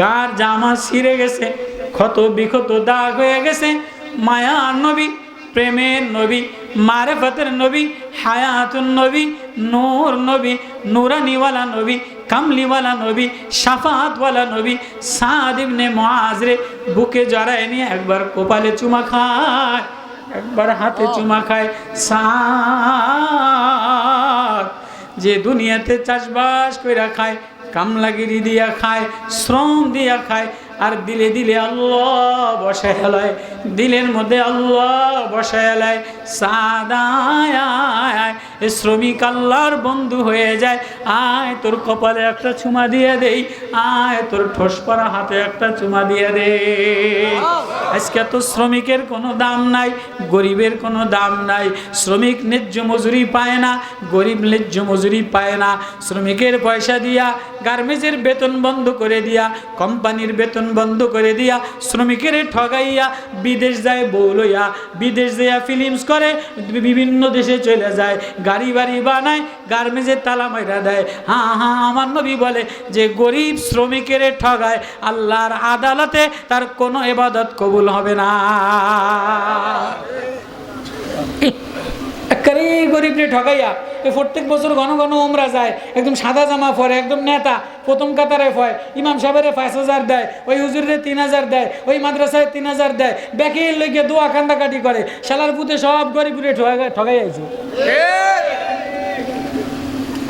গার জামা ছিঁড়ে গেছে, ক্ষত বিক্ষত দাগ হয়ে গেছে। মায়ার নবী, প্রেমের নবী, মারেফতের নবী, হায়াতুন নবী, নূর নবী, নুরানিওয়ালা নবী, কামলিওয়ালা নবী, শাফাতওয়ালা নবী সাদ ইবনে মুআজ রে বুকে জড়ায় নিয়ে একবার কপালে চুমা খায়, একবার হাতে চুমা খায়। সাদ যে দুনিয়াতে চাষবাস কইরা খায়, কামলাগিরি দিয়া খায়, শ্রম দিয়া খায়, আর দিলে দিলে আল্লাহ বসায় হেলায়, দিলের মধ্যে আল্লাহ বসায় হেলায়। সাদায় শ্রমিক আল্লাহর বন্ধু হয়ে যায়। আয় তোর কপালে একটা চুমা দিয়ে দেই, আয় তোর ঠোস পরা হাতে একটা চুমা দিয়ে দে। আজকে তো শ্রমিকের কোনো দাম নাই, গরিবের কোনো দাম নাই। শ্রমিক ন্যায্য মজুরি পায় না, গরিব ন্যায্য মজুরি পায় না। শ্রমিকের পয়সা দিয়া গার্মেন্টসের বেতন বন্ধ করে দিয়া, কোম্পানির বেতন বন্ধ করে দিয়া, শ্রমিকের ঠগাইয়া বিদেশ যায় বউ লইয়া, বিদেশ যাইয়া ফিল্মস করে, বিভিন্ন দেশে চলে যায়, গাড়ি বাড়ি বানায়, গার্মেন্টসের তালা মাইরা দেয়। হ্যাঁ হ্যাঁ, আমার নবী বলে যে গরিব শ্রমিকের ঠগায়, আল্লাহর আদালতে তার কোনো ইবাদত কবুল হবে না। গরিবরে ঠগাইয়া প্রত্যেক বছর ঘন ঘন উমরা যায়, একদম সাদা জামা পরে, একদম নেতা, প্রথম কাতারে হয়, ইমাম সাহেবের 5,000 দেয়, ওই হুজুরের 3,000 দেয়, ওই মাদ্রাসায় 3,000 দেয়, ব্যাকির লইকে দোয়া কান্দাকাটি করে, শালার পুঁতে সব গরিবরে ঠগাই আছে।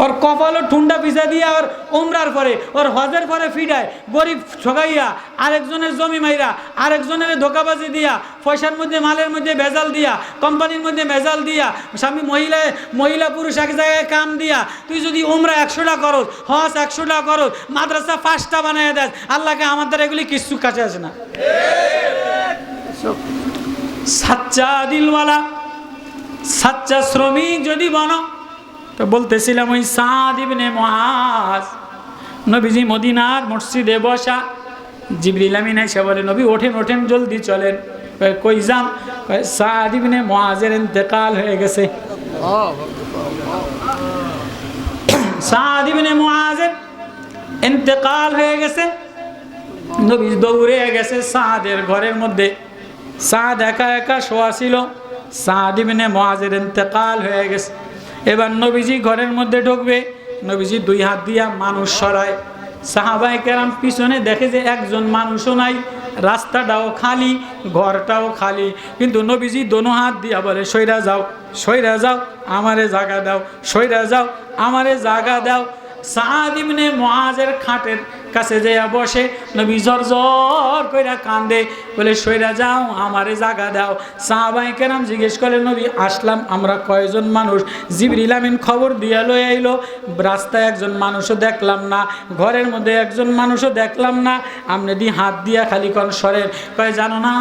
ওর কপালও ঠুন্ডা পিছা দিয়া, ওর উমরার পরে, ওর হজের পরে ফিডায়, গরিব ঠগাইয়া, আরেকজনের জমি মাইরা, আরেকজনের ধোকাবাজি দিয়া, পয়সার মধ্যে মালের মধ্যে ভেজাল দিয়া, কোম্পানির মধ্যে ভেজাল দিয়া, স্বামী মহিলা পুরুষ এক জায়গায় কাম দিয়া, তুই যদি উমরা 100টা করস, হজ 100টা করস, মাদ্রাসা 5টা বানায় দেয়, আল্লাহকে আমার দ্বারা এগুলি কিছু কাছে আসে না। সাচ্চা দিলওয়ালা, সাচ্চা শ্রমিক যদি বনো, তো বলতেছিলাম ওই সাদ ইবনে মুআজ, নবীজি মদিনার মসজিদে বসা, জিবরিল আমিন এসে বলে নবী ওঠেন ওঠেন জলদি চলেন। কই যাম? সাদ ইবনে মুআজের ইন্তেকাল হয়ে গেছে। সাদ ইবনে মুআজের ইন্তেকাল হয়ে গেছে। নবী দৌড়ে গেছে সাদের ঘরের মধ্যে, সাদ একা একা শোয়া ছিল, সাদ ইবনে মুআজের ইন্তেকাল হয়ে গেছে। এবার নবীজি ঘরের মধ্যে ঢুকবে, নবীজি 2 হাত দিয়া মানুষ সরায়, সাহাবায়ে কেরাম পিছনে দেখে যে একজন মানুষও নাই, রাস্তাটাও খালি, ঘরটাও খালি, কিন্তু নবীজি দোনো হাত দিয়া বলে সইরা যাও, সইরা যাও, আমারে জায়গা দাও, সইরা যাও, আমারে জায়গা দাও। সাদ ইবনে মুআজের খাটের কাছে যেয়া বসে, নবী জর কইরা কান্দে, বলে সইরা যাও, আমারে জায়গা দাও। সাহাবায়ে কেরাম জিজ্ঞেস করে নবী আসলাম আমরা কয়জন মানুষ? জিবরিল আমিন খবর দিয়া লই আইলো, রাস্তায় একজন মানুষও দেখলাম না, ঘরের মধ্যে একজন মানুষও দেখলাম না, আমনে দি হাত দিয়া খালি কোন সরেন। কয় জানো না,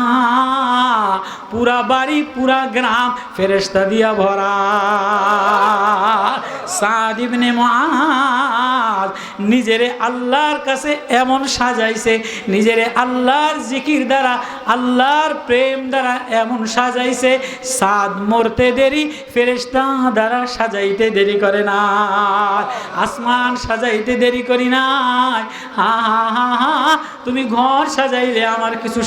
পুরা বাড়ি পুরা গ্রাম ফেরেশতা দিয়া ভরা। সাদ ইবনে মুআজ নিজেরে আল্লাহর কাছে এমন সাজাইছে, নিজেরে আল্লাহর জিকির দ্বারা, আল্লাহর প্রেম দ্বারা এমন সাজাইছে, সাদ মরতে দেরি ফেরেশতা দ্বারা সাজাইতে দেরি করে না, আসমান সাজাইতে দেরি করি নাই। হা হা হা হা, তুমি ঘর সাজাইলে আমার কিছু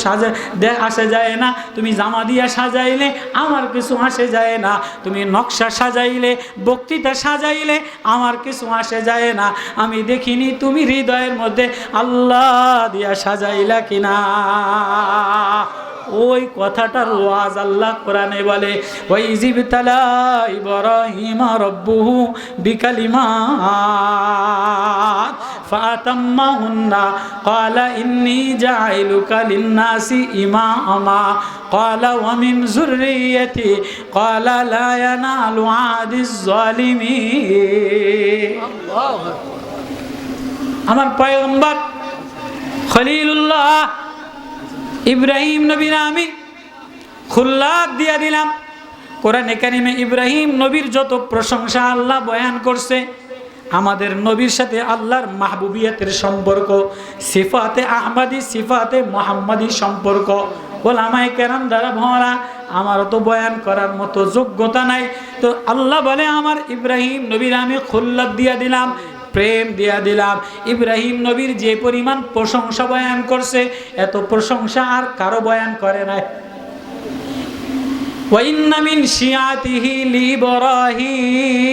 আসে যায় না, তুমি জামা দিয়া সাজাইলে আমার কিছু আসে যায় না, তুমি নকশা সাজাইলে, বক্তৃতা সাজাইলে আমার কিছু আসে যায় না, আমি দেখিনি তুমি হৃদয়ের মধ্যে আল্লাহ দিয়া সাজাইলা কিনা। ওই কথাটার ওয়াজ আল্লাহ কোরআনে বলে, ওয়াইজিবতালা ইব্রাহিম রাব্বুহু বিকালিমাত ফাতাম্মাহুন্না ক্বালা ইন্নী জাইলুকা লিন্নাসি ইমামা ক্বালা ওয়া মিন যুররিয়্যাতি ক্বালা লা ইয়ানালু আদিজ যালিমিন। আল্লাহু আমার পয়গম্বর খলিলুল্লাহ ইব্রাহিম নবীর আমি খুল্লাত দিয়া দিলাম। কোরআনে কারিমে ইব্রাহিম নবীর যত প্রশংসা আল্লাহ বয়ান করছে, আমাদের নবীর সাথে আল্লাহর মাহবুবিয়তের সম্পর্ক, সিফাতে আহমদি সিফাতে মুহাম্মাদি সম্পর্ক ওলামায়ে কেরাম দ্বারা ভরা, আমারও তো বয়ান করার মতো যোগ্যতা নাই। তো আল্লাহ বলে আমার ইব্রাহিম নবীর আমি খুল্লাত দিয়া দিলাম, প্রেম দিয়া দিলাম। ইব্রাহিম নবীর যে পরিমাণ প্রশংসা বয়ান করছে, এত প্রশংসা আর কারো বয়ান করে নাই। ওয়া ইন্না মিন শিয়াতিহি লিইব্রাহিম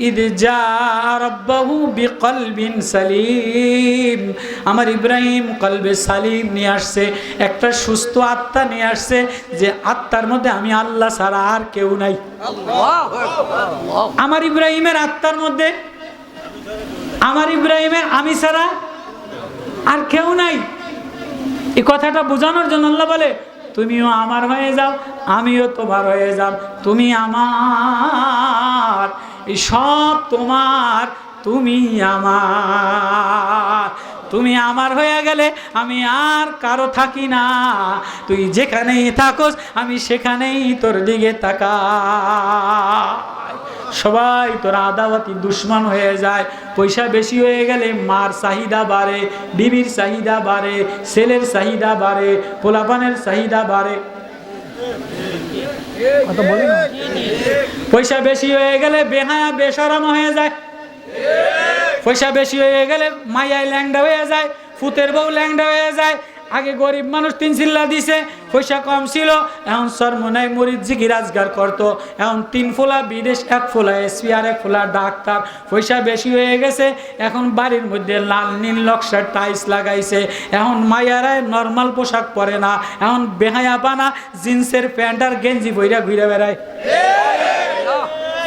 ইদ জাআ রাব্বাহু বিকলবিন সালিম। আমার ইব্রাহিম কলবে সালিম নিয়ে আসছে, একটা সুস্থ আত্মা নিয়ে আসছে, যে আত্মার মধ্যে আমি আল্লাহ ছাড়া আর কেউ নাই। আমার ইব্রাহিমের আত্মার মধ্যে, আমার ইব্রাহিমের আমি ছাড়া আর কেউ নাই। এই কথাটা বোঝানোর জন্য আল্লাহ বলে, তুমিও আমার হয়ে যাও, আমিও তোমার হয়ে যাব। তুমি আমার, এই সব তোমার, তুমি আমার। তুমি আমার হয়ে গেলে আমি আর কারো থাকি না। তুই যেখানেই থাকোস আমি সেখানেই তোর দিকে তাকাই। সবাই তোর আদাওয়াতি দুশ্মন হয়ে যায়। পয়সা বেশি হয়ে গেলে মার চাহিদা বাড়ে, বিবির চাহিদা বাড়ে, ছেলের চাহিদা বাড়ে, পোলাপানের চাহিদা বাড়ে। কথা বলি না? পয়সা বেশি হয়ে গেলে বেহায়া বেশরম হয়ে যায়। পয়সা বেশি হয়ে গেলে মাইয়াই ল্যাংডা হয়ে যায়, ফুতের বউ ল্যাংডা হয়ে যায়। আগে গরিব মানুষ 3 চিল্লা দিছে, পয়সা কম ছিল, এখন সরমনাই মরিদ জিকি রাজগার করতো। এখন 3 ফোলা বিদেশ, 1 ফোলা এসপি আর 1 ফোলা ডাক্তার। পয়সা বেশি হয়ে গেছে, এখন বাড়ির মধ্যে লাল নীল নকশার টাইলস লাগাইছে। এখন মাইয়ারায় নর্মাল পোশাক পরে না, এখন বেহায়া বানা জিন্সের প্যান্ট আর গেঞ্জি পইরা ঘুরে বেড়ায়।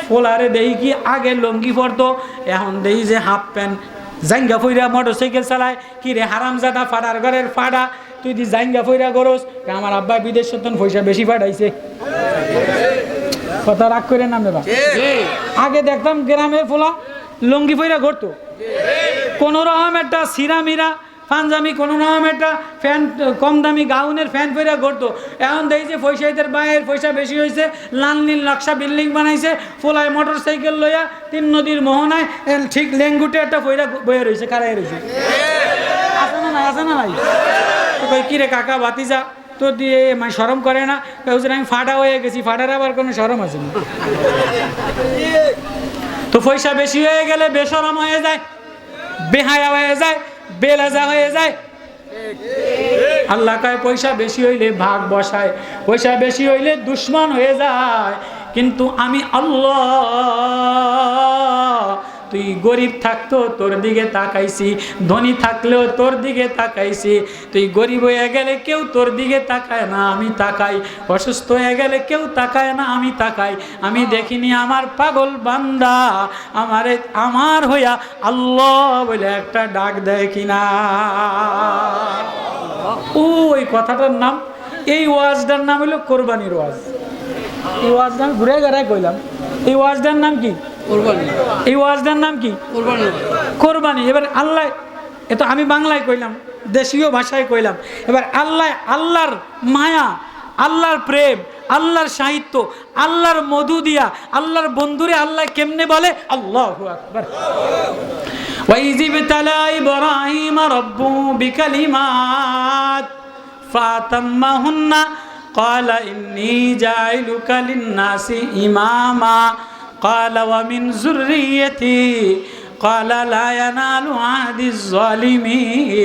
ফোলারে দেখি কি আগে লঙ্গি পরতো, এখন দেখি যে হাফ প্যান্ট। জাঙ্গা ফইরা মোটরসাইকেল চালায়। কি রে হারামজাদা, ফাটার ঘরের ফাটা, তুই দি জাঙ্গা ফইরা করস। আমার আব্বা বিদেশ সতন পয়সা বেশি ফাটাইছে। কথা রাগ করে নামে বা। আগে দেখতাম গ্রামের ফোলা লঙ্গি ফইরা ঘুরতো, কোন রকম একটা সিরামিরা পাঞ্জাবি, কোন রকম একটা ফ্যান, কম দামি গাউনের ফ্যান পইরা ঘুরতো। এখন দেখি যে পয়সাইদের বাইরের পয়সা বেশি হয়েছে, লাল নীল নকশা বিল্ডিং বানাইছে, ফোলায় মোটর সাইকেল লইয়া 3 নদীর মোহনায় ঠিক লেঙ্গুটে একটা পয়রা বয়ে রয়েছে, কারাই রয়েছে। আছে না নাই? আছে না নাই? তো কই কিরে কাকা বাতিজা, তো দিয়ে মানে শরম করে না? আমি ফাটা হয়ে গেছি, ফাটার আবার কোনো শরম আছে না? তো পয়সা বেশি হয়ে গেলে বেশরম হয়ে যায়, বেহায়া হয়ে যায়, বেলাজা হয়ে যায়। আল্লাহ কয় পয়সা বেশি হইলে ভাগ বসায়, পয়সা বেশি হইলে দুশ্মন হয়ে যায়। কিন্তু আমি আল্লাহ, তুই গরিব থাকতো তোর দিকে তাকাইছি, ধনী থাকলেও তোর দিকে তাকাইছি। তুই গরিব হয়ে গেলে কেউ তোর দিকে তাকায় না, আমি তাকাই। অসুস্থ হয়ে গেলে কেউ তাকায় না, আমি তাকাই। আমি দেখিনি আমার পাগল বান্দা আমারে আমার হইয়া আল্লাহ বলে একটা ডাক দেয় কিনা। ওই কথাটার নাম, এই ওয়াজটার নাম হলো কোরবানির ওয়াজ। এই ওয়াজটা আমি ঘুরে ঘুরাই কইলাম। এই ওয়াজটার নাম কি? কোরবানি। এই ওয়াজটার নাম কি? কোরবানি। কোরবানি। এবার আল্লাহ, এ তো আমি বাংলায় কইলাম, দেশীয় ভাষায় কইলাম। এবার আল্লাহ, আল্লাহর মায়া, আল্লাহর প্রেম, আল্লাহর সাহিত্য, আল্লাহর মধু দিয়া আল্লাহর বন্ধুরে আল্লাহ কেমনে বলে? আল্লাহু আকবার। وَإِذِ ابْتَلَى إِبْرَاهِيمَ رَبُّهُ بِكَلِمَاتٍ فَأَتَمَّهُنَّ قَالَ إِنِّي جَاعِلُكَ لِلنَّاسِ إِمَامًا قَالَ وَمِنْ ذُرِّيَّتِي قَالَ لَا يَنَالُ عَهْدِ الظَّالِمِينَ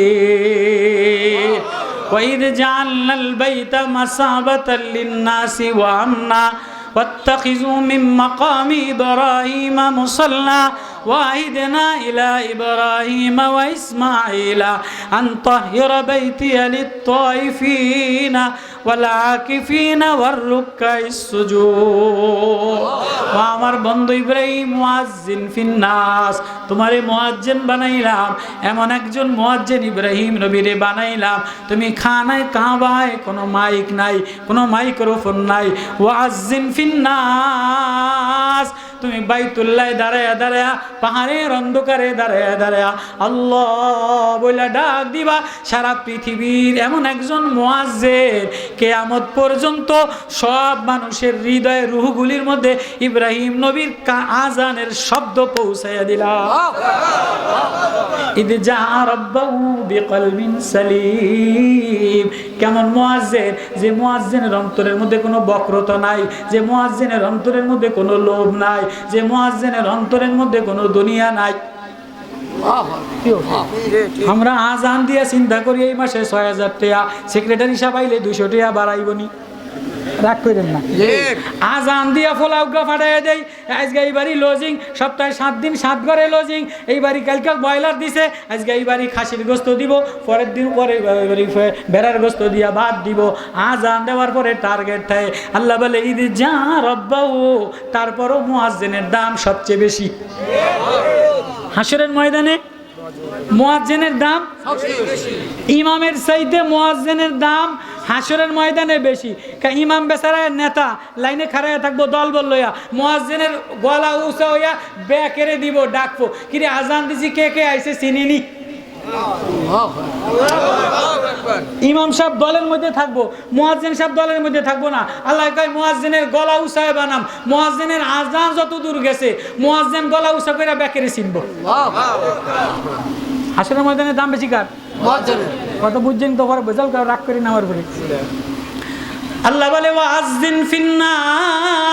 وَإِذْ جَعَلْنَا الْبَيْتَ مَثَابَةً لِلنَّاسِ وَأَمْنًا وَاتَّخِذُوا مِن مَّقَامِ إِبْرَاهِيمَ مُصَلًّى وَعَهِدْنَا إِلَى إِبْرَاهِيمَ وَإِسْمَاعِيلَ أَن طَهِّرَ بَيْتِيَ لِلطَّائِفِينَ وَالْعَاكِفِينَ وَالرُّكَّعِ السُّجُودِ। আমার বন্ধু ইব্রাহিম মুয়াজ্জিন ফিন্নাস, তোমারে মুয়াজ্জিন বানাইলাম, এমন একজন মুয়াজ্জিন ইব্রাহিম নবীরে বানাইলাম। তুমি খানায় কাবায় কোনো মাইক নাই, কোনো মাইক্রোফোন নাই। ওয়াজ্জিন ফিন্নাস, তুমি বাইতুল্লাহ দাঁড়ায়া দাঁড়ায়া, পাহাড়ের অন্ধকারে দাঁড়ায়া দাঁড়ায়া আল্লাহ বলে ডাক দিবা। সারা পৃথিবীর এমন একজন মুয়াজ্জিন, কিয়ামত পর্যন্ত সব মানুষের হৃদয়ে রূহগুলির মধ্যে ইব্রাহিম নবীর আজানের শব্দ পৌঁছাইয়া দিলা। ইদ জা রাব্বাহু বিকলবিন সালিম। কেমন মুয়াজ্জিন? যে মুয়াজ্জিনের অন্তরের মধ্যে কোনো বক্রতা নাই, যে মুয়াজ্জিনের অন্তরের মধ্যে কোনো লোভ নাই, যে মুয়াজ্জিনের অন্তরের মধ্যে কোনো দুনিয়া নাই। আমরা আজান দিয়া চিন্তা করি এই মাসে 6,000 টাকা, সেক্রেটারি সাহেব আইলে 200 টাকা বাড়াইবনি, রাগ করেন না। আজান দিয়া ফোলাউগা ফাটাই দেয়, আজকে এই বাড়ি লজিং, সপ্তাহে 7 দিন 7 ঘরে লজিং, এই বাড়ি কালকে ব্রয়লার দিছে, আজকে এই বাড়ি খাসির গোস্ত দিব, পরের দিন পরে ভেড়ার গোস্ত দিয়া ভাত দিব। আজান দেওয়ার পরে টার্গেট থাকে, আল্লাহ বলে ঈদ যা রব্বাউ, তারপরও মুয়াজ্জিনের দাম সবচেয়ে বেশি। হাসরের ময়দানে মুয়াজ্জিনের দাম ইমামের চাইতে মুয়াজ্জিনের দাম হাসরের ময়দানে বেশি। ইমাম বেচারা নেতা লাইনে খাড়াইয়া থাকবো দল বল লইয়া, মুয়াজ্জিনের গলা উঁচা হইয়া ব্যাকেরে দিব, ডাকবো কিরে আজান দিছি কে কে আইছে চিনিনি। ইমাম সাহেব দলের মধ্যে থাকবো, মুয়াজ্জিন সাহেব দলের মধ্যে থাকবো না। আল্লাহ কয় মুয়াজ্জিনের গলা উঁচায় বানাম, মুয়াজ্জিনের আজান যত দূর গেছে মুয়াজ্জিন গলা উঁচা করে ব্যাকেরে চিনবো। হাসরের ময়দানের দাম বেশি কার? কত বুঝছেন তো, বোঝাল কার রাগ করি না আমার উপরে। আল্লাহ বলে ওয়াজ্জিন ফিন্নাস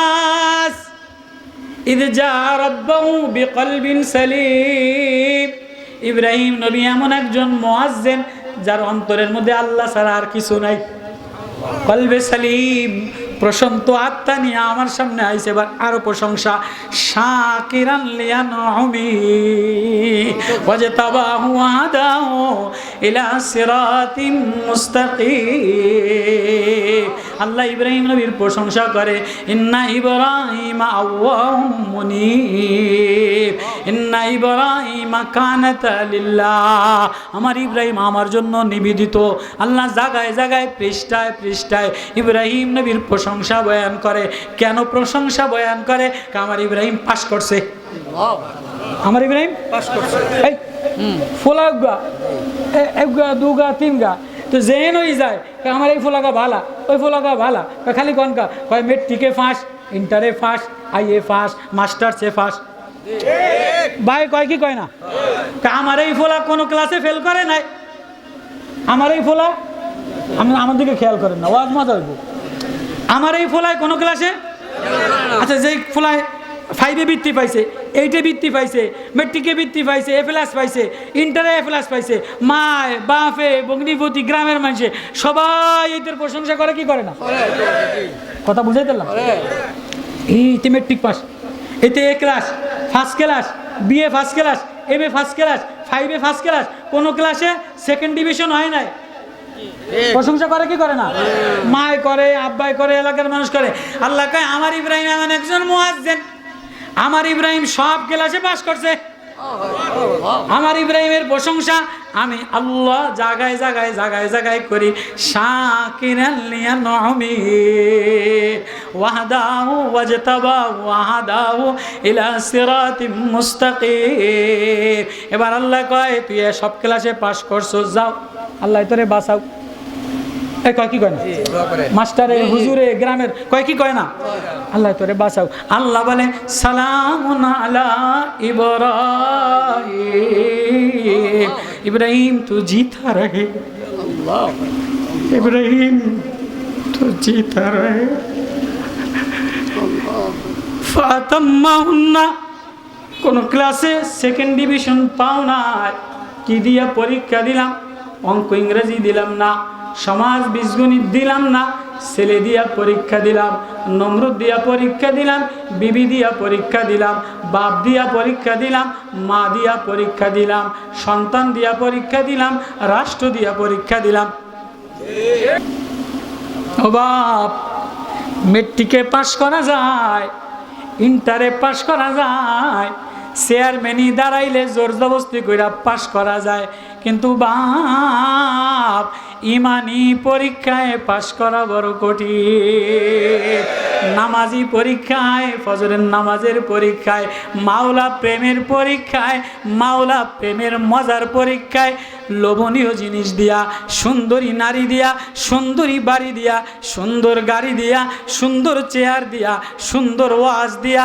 ইদ জা রাব্বাহু বিকলবিন সালিম। ইব্রাহিম নবী এমন একজন মুয়াজ্জিন যার অন্তরের মধ্যে আল্লাহ ছাড়া আর কিছু নাই, কলবে সালিম, প্রশান্ত আত্মা নিয়ে আমার সামনে আইছে। এবার আরো প্রশংসা, শাকিরান লিয়ানউমি ওয়াজতাবাহু আদাহু ইলা সিরাতিম মুস্তাকিম। আল্লাহ ইব্রাহিম নবীর প্রশংসা করে, ইন্না ইব্রাহিম আওয়াহুম মুনীব, ইন্না ইব্রাহিম কানাতা লিল্লাহ। আমার ইব্রাহিম আমার জন্য নিবেদিত। আল্লাহ জায়গায় জায়গায় পৃষ্ঠায় পৃষ্ঠায় ইব্রাহিম নবীর প্রশংসা বয়ান করে। কেন প্রশংসা বয়ান করে? আমার ইব্রাহিম পাস করছে, আমার ইব্রাহিম পাস করছে। এই ফোলাগা একগা দুগা তিনগা তো জেন হয়ে যায়, আমার এই ফোলাগা ভালা, ওই ফোলাগা ভালা, খালি কনকা কয় মেট্রিকে ফাঁস, ইন্টারে ফাঁস, আইএ ফাঁস, মাস্টার্সে ফাঁস। ভাই কয় কি কয় না? আমার এই ফোলা কোনো ক্লাসে ফেল করে নাই, আমার এই ফোলা, আমি আমার দিকে খেয়াল করেন না, ওয়াজ মজা হইব। আমার এই ফোলায় কোনো ক্লাসে, আচ্ছা যেই ফোলায় 5-এ বৃত্তি পাইছে, 8-এ বৃত্তি পাইছে, মেট্রিকে বৃত্তি পাইছে, A+ পাইছে, ইন্টারে A+ পাইছে, মায় বাপে বগ্নিপতি গ্রামের মানুষে সবাই এদের প্রশংসা করে কি করে না? কথা বুঝাই দিলাম? এইতে মেট্রিক পাস, এতে A class first class, BA first class, MA first class, 5-এ ফার্স্ট ক্লাস, কোনো ক্লাসে সেকেন্ড ডিভিশন হয় নাই। প্রশংসা করে কি করে না? মায় করে, আব্বাই করে, এলাকার মানুষ করে। আল্লাহ কয় আমার ইব্রাহিম এমন একজন মুয়াজ্জিন, আমার ইব্রাহিম সব ক্লাসে পাস করছে। আমার ইব্রাহিমের প্রশংসা আমি আল্লাহ জায়গায় জায়গায় জায়গায় জায়গায় করি। শাকিরান লিয়ানউমি ওয়াহদাহু ওয়াজতাবাহু ওয়াহাদাহু ইলা সিরাতিম মুস্তাকিম। এবার আল্লাহ কয় তুই সব ক্লাসে পাস করছো, যাও আল্লাহ তোরে বাঁচাও। কয় কি কয় না? মাস্টারে হুজুরে গ্রামের কয় কি কয় না? আল্লাহ তোরে বাঁচাও। আল্লাহ বলে সালামুন আলা ইব্রাহিম, ইব্রাহিম তু জিতা রহে, ইব্রাহিম তু জিতা রহে। ফাতাম্মাহুন্না, কোন ক্লাসে সেকেন্ড ডিভিশন পাও না, কি দিয়া পরীক্ষা দিলাম? অঙ্ক ইংরেজি দিলাম না, সমাজ বীজগণিত দিলাম না, ছেলে দিয়া পরীক্ষা দিলাম, নমরুদ দিয়া পরীক্ষা দিলাম, বিবি দিয়া পরীক্ষা দিলাম, বাপ দিয়া পরীক্ষা দিলাম, মা দিয়া পরীক্ষা দিলাম, সন্তান দিয়া পরীক্ষা দিলাম, রাষ্ট্র দিয়া পরীক্ষা দিলাম। ও বাপ, মেট্রিকে পাশ করা যায়, ইন্টারে পাশ করা যায়, চেয়ারম্যানই দাঁড়াইলে জোর জবরদস্তি কইরা পাশ করা যায়, কিন্তু বাপ ইমানি পরীক্ষায় পাশ করা বড় কঠিন। নামাজি পরীক্ষায়, ফজরের নামাজের পরীক্ষায়, মাওলা প্রেমের পরীক্ষায়, মাওলা প্রেমের মজার পরীক্ষায়, লোভনীয় জিনিস দিয়া, সুন্দরী নারী দিয়া, সুন্দরী বাড়ি দিয়া, সুন্দর গাড়ি দিয়া, সুন্দর চেয়ার দিয়া, সুন্দর ওয়াজ দিয়া,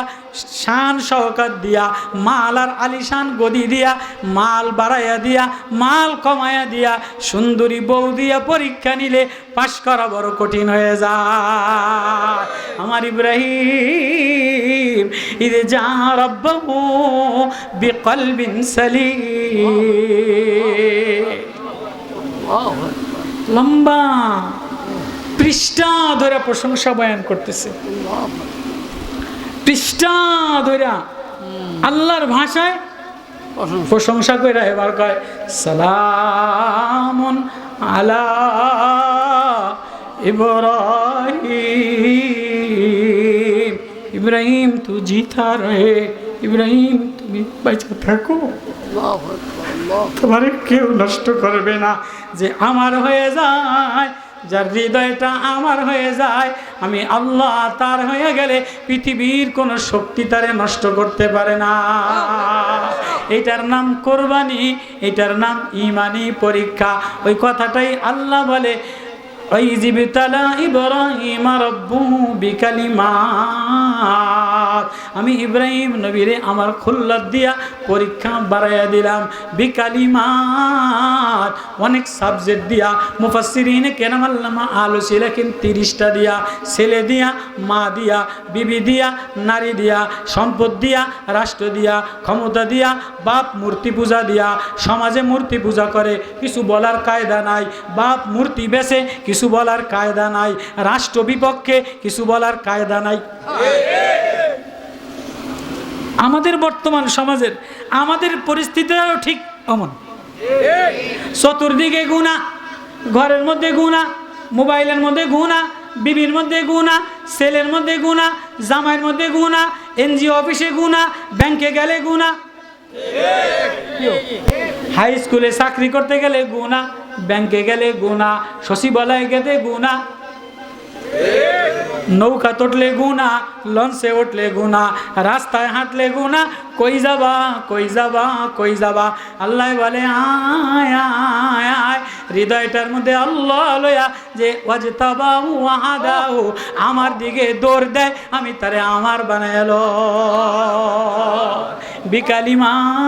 শান শওকত দিয়া, মাল আর আলিশান গদি দিয়া, মাল বাড়াইয়া দিয়া, মাল কমায়া দিয়া, সুন্দরী বউ দিয়া পরীক্ষা নিলে পাশ করা বড় কঠিন হয়ে যায়। আমার ইব্রাহিম ইব্রাহিম ইদ জা রাব্বাহু বিকলবিন সালিম। লম্বা পৃষ্ঠা ধরে প্রশংসা বয়ান করতেছে, পৃষ্ঠা ধরে আল্লাহর ভাষায় প্রশংসা করে। এবার কয় সালামুন আলা ইব্রাহিম, ইব্রাহিম তু জিতা রহে, ইব্রাহিম তুমি বেঁচে থাকো, তোমার কেউ নষ্ট করবে না। যে আমার হয়ে যায়, যার হৃদয়টা আমার হয়ে যায়, আমি আল্লাহ তার হয়ে গেলে পৃথিবীর কোনো শক্তি তারে নষ্ট করতে পারে না। এটার নাম কোরবানি, এটার নাম ইমানি পরীক্ষা। ওই কথাটাই আল্লাহ বলে ওয়াইজিবতালা ইব্রাহিম রাব্বুহু বিকালিমাত, আমি ইব্রাহিম নবীরে আমার খুল্লাত দিয়া পরীক্ষা বাড়াইয়া দিলাম। বিকালিমাত অনেক সাবজেক্ট দিয়া, মুফাসসিরিন কেরাম আল্লামা আলোচনা লেখেন 30টা দিয়া, ছেলে দিয়া, মা দিয়া, বিবি দিয়া, নারী দিয়া, সম্পদ দিয়া, রাষ্ট্র দিয়া, ক্ষমতা দিয়া, বাপ মূর্তি পূজা দিয়া। সমাজে মূর্তি পূজা করে, কিছু বলার কায়দা নাই। বাপ মূর্তি বেচে, কিছু বলার কায়দা নাই। রাষ্ট্র বিপক্ষে, কিছু বলার কায়দা নাই। আমাদের বর্তমান সমাজের আমাদের পরিস্থিতিও ঠিক অমন। চতুর্দিকে গুনাহ, ঘরের মধ্যে গুনাহ, মোবাইলের মধ্যে গুনাহ, বিবির মধ্যে গুনাহ, ছেলের মধ্যে গুনাহ, জামাইয়ের মধ্যে গুনাহ, এনজিও অফিসে গুনাহ, ব্যাংকে গেলে গুনাহ, হাই স্কুলে চাকরি করতে গেলে গুনাহ, ব্যাংকে গেলে গুনাহ, সচিবালয়ে গেলে গুনাহ, নৌকা উঠলে গুনাহ, লঞ্চে উঠলে গুনাহ, রাস্তায় হাঁটলে গুনাহ। কই যাবা, কই যাবা, কই যাবা? আল্লাহ বলে আয় আয় আয়, হৃদয়টার মধ্যে আল্লাহ লয়া যে ওয়াজতাবাহু ওয়াহাদাহু, আমার দিকে দৌড় দেয়, আমি তারে আমার বানাইলো।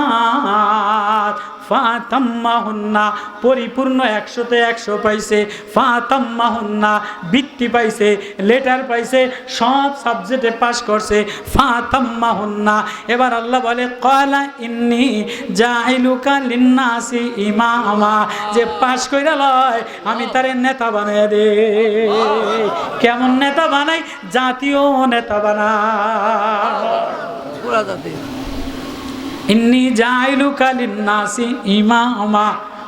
বিকালিমাত ফাতাম্মাহুন্না, পরিপূর্ণ 100তে 100 পাইছে। ফাতাম্মাহুন্না, বৃত্তি পাইছে, লেটার পাইছে, সব সাবজেক্টে পাস করছে। ফাতাম্মাহুন্না। এবার আল্লাহ বলে ক্বালা ইন্নী জাইলুকা লিন্নাসি ইমামা, যে পাস কইরা লয় আমি তারে নেতা বানাইয়া দে। কেমন নেতা বানাই? জাতীয় নেতা বানাই, পুরা জাতি। ইন্নী জাইলুকা লিন্নাসি ইমামা,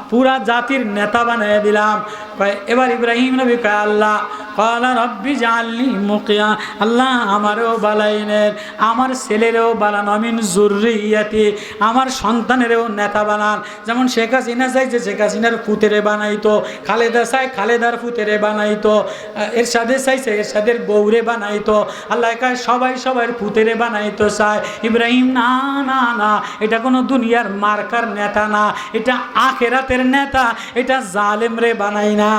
পুরা জাতির নেতা বানিয়ে দিলাম। এবার ইব্রাহিম নবী কয় আল্লাহ ক্বালা রব্বি জাআলনি মুকিয়া, আল্লাহ আমারও বালাইনের, আমার ছেলেরও বানান, মিন যুররিয়াতি, আমার সন্তানেরও নেতা বানান। যেমন শেখ হাসিনা চাইছে শেখ হাসিনার পুতেরে বানাইতো, খালেদা চাই খালেদার পুতেরে বানাইতো, এরশাদে চাইছে এরশাদের বউরে বানাইতো। আল্লাহ কয় সবাই সবার পুতেরে বানাইতো চায়। ইব্রাহিম না না না, এটা কোনো দুনিয়ার মার্কার নেতা না, এটা আখিরাতের নেতা, এটা জালেম রে বানাই না।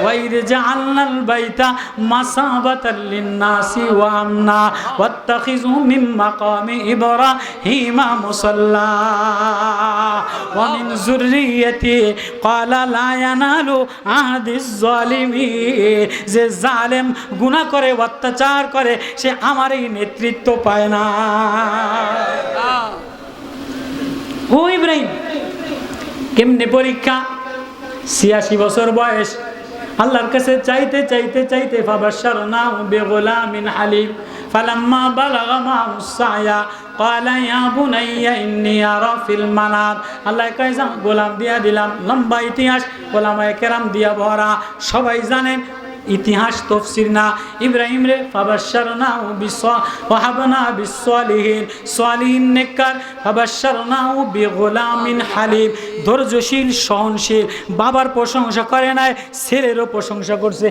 ওয়াইদ জাআলনাল বাইতা মাসাবাতাল লিন্নাসি ওয়া আমনা ওয়াত্তাখিযু মিন মাকামি ইব্রাহিমা মুসাল্লা ওয়া মিন যুররিয়াতি ক্বালা লা ইয়ানালু আহদিজ জালিমিন, যে জালেম গুনাহ করে, অত্যাচার করে, সে আমার এই নেতৃত্ব পায় না। ও ইব্রাহিম, কেমনে পরীক্ষা? 86 বছর বয়স, আল্লাহর কাছে চাইতে চাইতে চাইতে ফাবাশশারনাহু বিগুলামিন হালিম ফালাম্মা বালাগা মা'হুস সা'য়া ক্বালা ইয়া বুনাইয়া ইন্নী আরা ফিল মানাম। আল্লাহ কয় যা গোলাম দিয়া দিলাম। লম্বা ইতিহাস, ওলামায়ে কেরাম দিয়া ভরা, সবাই জানেন। ইতিহাস তফসির না। ইব্রাহিম রে ফাবাশশারনাহু ওয়াহাবনা বিসসালিহিন, সালিহিন নেককার। ফাবাশশারনাহু বিগুলামিন হালিম, ধৈর্যশীল, সহনশীল। বাবার প্রশংসা করে নাই, ছেলেরও প্রশংসা করছে।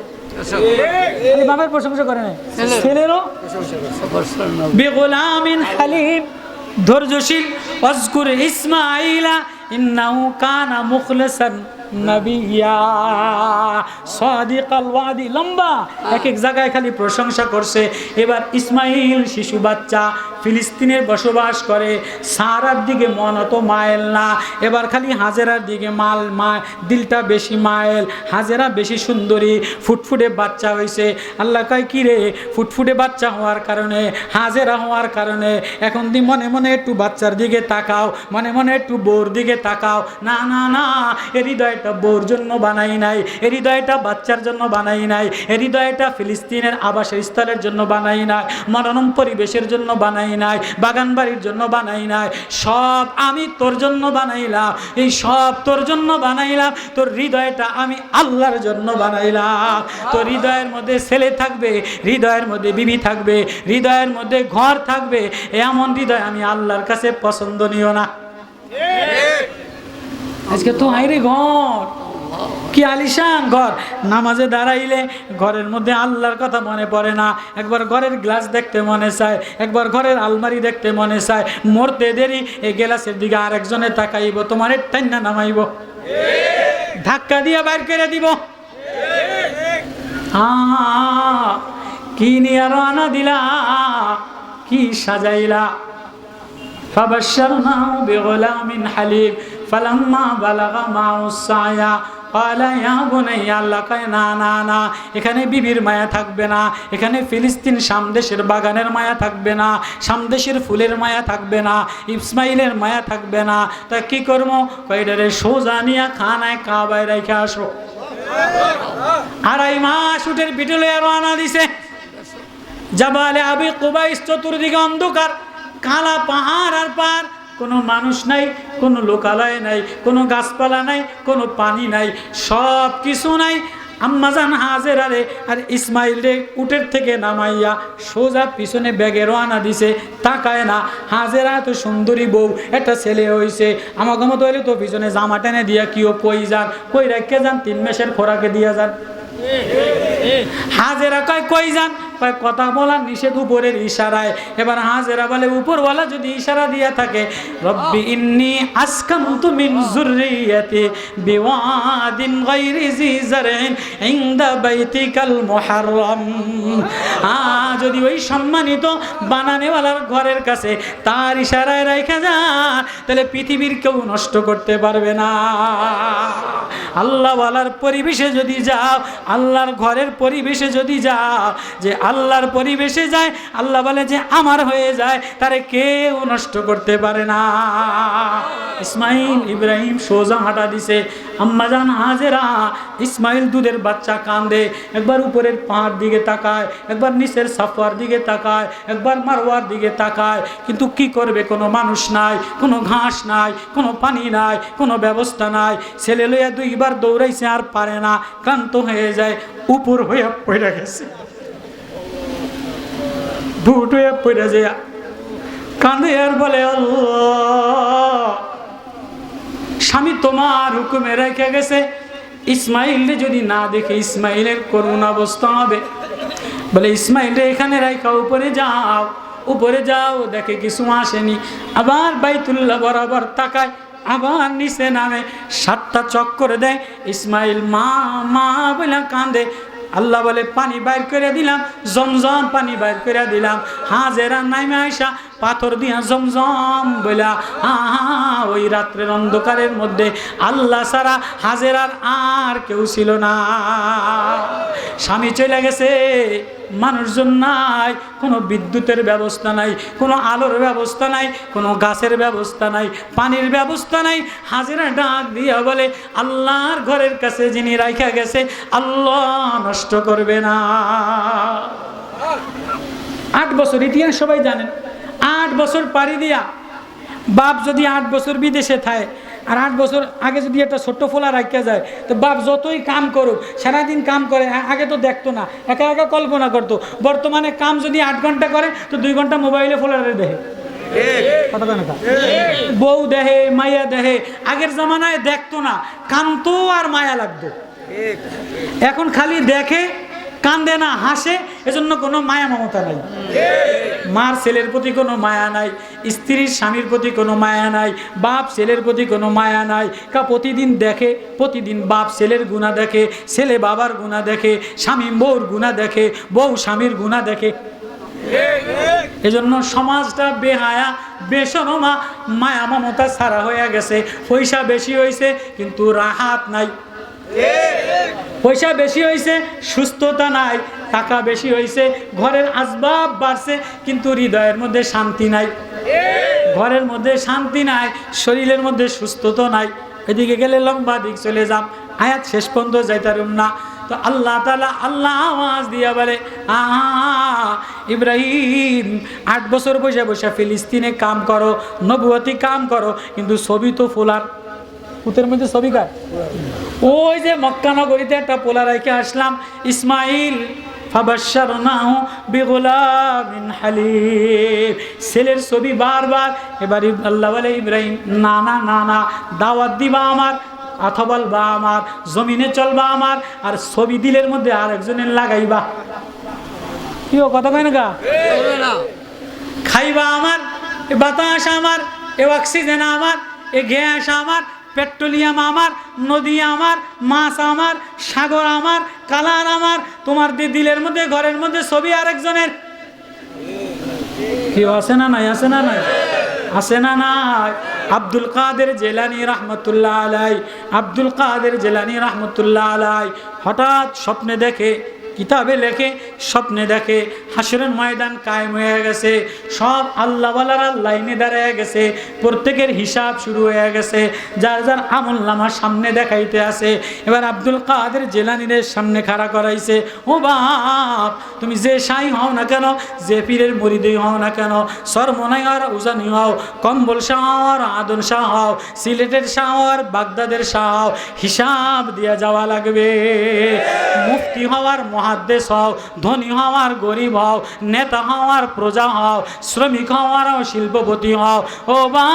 বাবার প্রশংসা করে নাই, ছেলেরও বিগুলামিন হালিম, ধৈর্যশীল। ওয়াজকুর ইসমাঈলা ইন্নাহু কানা মুখলিসান নাবিয়্যা সাদিকাল ওয়াদি, লম্বা এক এক জায়গায় খালি প্রশংসা করছে। এবার ইসমাইল শিশু বাচ্চা ফিলিস্তিনের বসবাস করে, সারার দিকে মন অত মায়েল না, এবার খালি হাজেরার দিকে দিলটা বেশি মায়েল। হাজেরা বেশি সুন্দরী, ফুটফুটে বাচ্চা হয়েছে। আল্লাহ কয় কি রে, ফুটফুটে বাচ্চা হওয়ার কারণে, হাজেরা হওয়ার কারণে এখন দি মনে মনে একটু বাচ্চার দিকে তাকাও, মনে মনে একটু বউর দিকে তাকাও। না না না, এর হৃদয়টা বউর জন্য বানাই নাই, এর হৃদয়টা বাচ্চার জন্য বানাই নাই, এর হৃদয়টা ফিলিস্তিনের আবাসের স্থলের জন্য বানাই নাই, মনোরম পরিবেশের জন্য বানাই নাই, বাগান বাড়ির জন্য বানাই নাই, সব আমি তোর জন্য বানাইলাম। এই সব তোর জন্য বানাইলাম, তোর হৃদয়টা আমি আল্লাহর জন্য বানাইলাম। তোর হৃদয়ের মধ্যে ছেলে থাকবে, হৃদয়ের মধ্যে বিবি থাকবে, হৃদয়ের মধ্যে ঘর থাকবে, এমন হৃদয় আমি আল্লাহর কাছে পছন্দনীয় না। আজকে তো হাইরে ঘর, কি আলিশান ঘর, নামাজে দাঁড়াইলে ঘরের মধ্যে আল্লাহর কথা মনে পড়ে না, একবার ঘরের গ্লাস দেখতে মনে চায়, একবার ঘরের আলমারি দেখতে মনে চায়, মরতে দেরি এই গ্লাসের দিকে আরেকজনে তাকাইব, তোমার টাইনা নামাইব, ধাক্কা দিয়ে বাইর করে দিব। কি নিয়ে রানা দিলা, কি সাজাইলা। فبشرناه بغلام حليم فلما بلغ معه السعي قال يا بني, আল্লাহ কয় না না না, এখানে বিবির মায়া থাকবে না, এখানে ফিলিস্তিন সামদেশের বাগানের মায়া থাকবে না, সামদেশের ফুলের মায়া থাকবে না, ইসমাইলের মায়া থাকবে না। তা কি করবো, কয়ডারে সোজা নিয়া খানায় কাবায় রেখে আসো। 2.5 মাস উটের পিঠে লইয়া রওনা দিছে। জাবালে আবি কুবাইস, চতুর্দিকে অন্ধকার, কালা পাহাড় আর পার, কোনো মানুষ নাই, কোনো লোকালয় নাই, কোনো গাছপালা নাই, কোনো পানি নাই, সব কিছু নাই। আম্মাজান হাজেরারে আর ইসমাইল রে উটের থেকে নামাইয়া সোজা পিছনে ব্যাগে রওনা দিছে, তাকায় না। হাজেরা তো সুন্দরী বউ, একটা ছেলে হইছে, আমাকে মতো হইলে তো পিছনে জামা টেনে দিয়া কিও কই যান, কই রেখে যান, 3 মাসের খোরাকে দিয়া যান। হাজেরা কয় কই যান, কয় কথা বলার নিষেধ উপরের ইশারায়। এবার হাজেরা বলে উপরওয়ালা যদি ইশারা দিয়া থাকে, রব্বি ইন্নী আসকানতু মিন যুররিয়াতি বিওয়াদিন গায়রি জি জারইন ইনদা বাইতিকাল মুহাররম, যদি ওই সম্মানিত বানানেওয়ালার ঘরের কাছে তার ইশারায় রাখা যায়, তাহলে পৃথিবীর কেউ নষ্ট করতে পারবে না। আল্লাহওয়ালার পরিবেশে যদি যাও, আল্লাহর ঘরের পরিবেশে যদি যাও, যে আল্লাহর পরিবেশে যায়, আল্লাহ বলে যে আমার হয়ে যায়, তারে কেউ নষ্ট করতে পারে না। ইসমাইল ইব্রাহিম সোজা হাঁটা দিছে। আম্মাজান হাজেরা, ইসমাইল দুধের বাচ্চা কান্দে, একবার উপরের পাহাড় দিকে তাকায়, একবার নিচের সাফার দিকে তাকায়, একবার মারওয়ার দিকে তাকায়, কিন্তু কি করবে, কোনো মানুষ নাই, কোনো ঘাস নাই, কোনো পানি নাই, কোনো ব্যবস্থা নাই। ছেলে লইয়া 2 বার দৌড়াইছে, আর পারে না, ক্লান্ত হয়ে যায়, উপর হইয়া পড়ে গেছে, ভুট হইয়া পড়ে যায়, কাঁদে আর বলে আল্লাহ, স্বামী তোমার হুকুমে রেখে গেছে, ইসমাইলকে যদি না দেখে ইসমাইলের করুণ অবস্থা হবে। বলে ইসমাইল এখানে রাখা, উপরে যাও, উপরে যাও, দেখে কিছু আসেনি। আবার বাইতুল্লাহ বরাবর তাকায়, আবার নিচে নামে, 7টা চক্কর দেয়। ইসমাইল মা মা বলে কাঁদে। আল্লাহ বলে পানি বাইর করে দিলাম, জমজম পানি বাইর করে দিলাম। হাজেরা নাইমে আইসা পাথর দিয়া জমজম বইলা, ওই রাত্রের অন্ধকারের মধ্যে আল্লাহ ছাড়া হাজেরার আর কেউ ছিল না। স্বামী চলে গেছে, মানুষজন নাই, কোনো বিদ্যুতের ব্যবস্থা নাই, কোনো আলোর ব্যবস্থা নাই, কোনো গাছের ব্যবস্থা নাই, পানির ব্যবস্থা নাই। হাজেরা ডাক দিয়া বলে আল্লাহর ঘরের কাছে যিনি রাখা গেছে, আল্লাহ নষ্ট করবে না। 8 বছর, ইতিহাস সবাই জানেন। 8 বছর পাড়ি দিয়া, বাপ যদি 8 বছর বিদেশে থাকে, আর 8 বছর আগে যদি একটা ছোট্ট ফোলা রাখা যায়, তো বাপ যতই কাম করুক, সারাদিন কাম করে, আগে তো দেখতো না, একা একা কল্পনা করতো। বর্তমানে কাম যদি 8 ঘন্টা করে, তো 2 ঘন্টা মোবাইলে ফোলারে দেখে, বউ দেহে, মাইয়া দেহে। আগের জামানায় দেখতো না, কামতো আর মায়া লাগতো। এখন খালি দেখে, কান্দে না, হাসে, এজন্য কোনো মায়া মমতা নাই। মার ছেলের প্রতি কোনো মায়া নাই, স্ত্রীর স্বামীর প্রতি কোনো মায়া নাই, বাপ ছেলের প্রতি কোনো মায়া নাই। প্রতিদিন দেখে, প্রতিদিন বাপ ছেলের গুনাহ দেখে, ছেলে বাবার গুনাহ দেখে, স্বামী বউর গুনাহ দেখে, বউ স্বামীর গুনাহ দেখে। এজন্য সমাজটা বেহায়া, বেশরমা, মায়া মমতা ছাড়া হয়ে গেছে। পয়সা বেশি হয়েছে কিন্তু রাহাত নাই, পয়সা বেশি হয়েছে সুস্থতা নাই, টাকা বেশি হয়েছে, ঘরের আসবাব বাড়ছে কিন্তু হৃদয়ের মধ্যে শান্তি নাই, ঘরের মধ্যে শান্তি নাই, শরীরের মধ্যে সুস্থতা নাই। এদিকে গেলে লম্বা দিক চলে যাম, আয়াত শেষ পর্যন্ত যাইতারুম না। তো আল্লাহ তাআলা আল্লাহ আওয়াজ দিয়া বলে, ইব্রাহিম 8 বছর বসে বসে ফিলিস্তিনে কাম করো, নবুয়তি কাম করো, কিন্তু ছবি তো ফোলার পুতের মধ্যে ছবি কার? ওই যে মক্কা নগরীতে একটা পোলা রেখে আসলাম, ইসমাইল। ফাবাশশারনাহু বিগুলামিন হালিম, ছেলের ছবি বারবার। এবার আল্লাহ বলে, ইব্রাহিম না না না না, দাওয়াত দিবা আমার, কথা বলবা আমার, জমিনে চলবা আমার, আর ছবি দিলের মধ্যে আর একজনের লাগাইবা। কি কথা কয় না গা? খাইবা আমার, এ বাতাস আমার, এ অক্সিজেন আমার, এ গ্যাস আমার, পেট্রোলিয়াম আমার, নদী আমার, মাছ আমার, সাগর আমার, কালার আমার। তোমার দিলের মধ্যে, ঘরের মধ্যে ছবি আরেকজনের। কি আছে না নাই? আছে না নাই? আছে না নাই? আব্দুল কাদের জেলানী রহমতুল্লাহ আলাই, আব্দুল কাদের জেলানী রহমতুল্লাহ আলাই হঠাৎ স্বপ্নে দেখে, কিতাবে লেখে, স্বপ্নে দেখে হাসরের ময়দান কায়েম হয়ে গেছে, সব আল্লাহওয়ালারা লাইনে দাঁড়িয়ে গেছে, প্রত্যেকের হিসাব শুরু হয়ে গেছে, যার যার আমল নামার সামনে দেখাইতে আছে। এবার আব্দুল কাদের জেলানীদের সামনে খাড়া করাইছে, ও বাপ, তুমি যে শাহী হও না কেন, যে পীরের মুরিদই হও না কেন, সরমনাই আর উজানি হও, কম্বল শাহ আর আদন শাহ হও, সিলেটের শাহ আর বাগদাদের শাহ হও, হিসাব দিয়ে যাওয়া লাগবে। মুফতি হওয়ার মহাদ্দেশ হও, ধনী হওয়ার গরিব হও, নেতা হওয়ার প্রজা হও, শ্রমিক হওয়ার শিল্পপতি হও, ও বা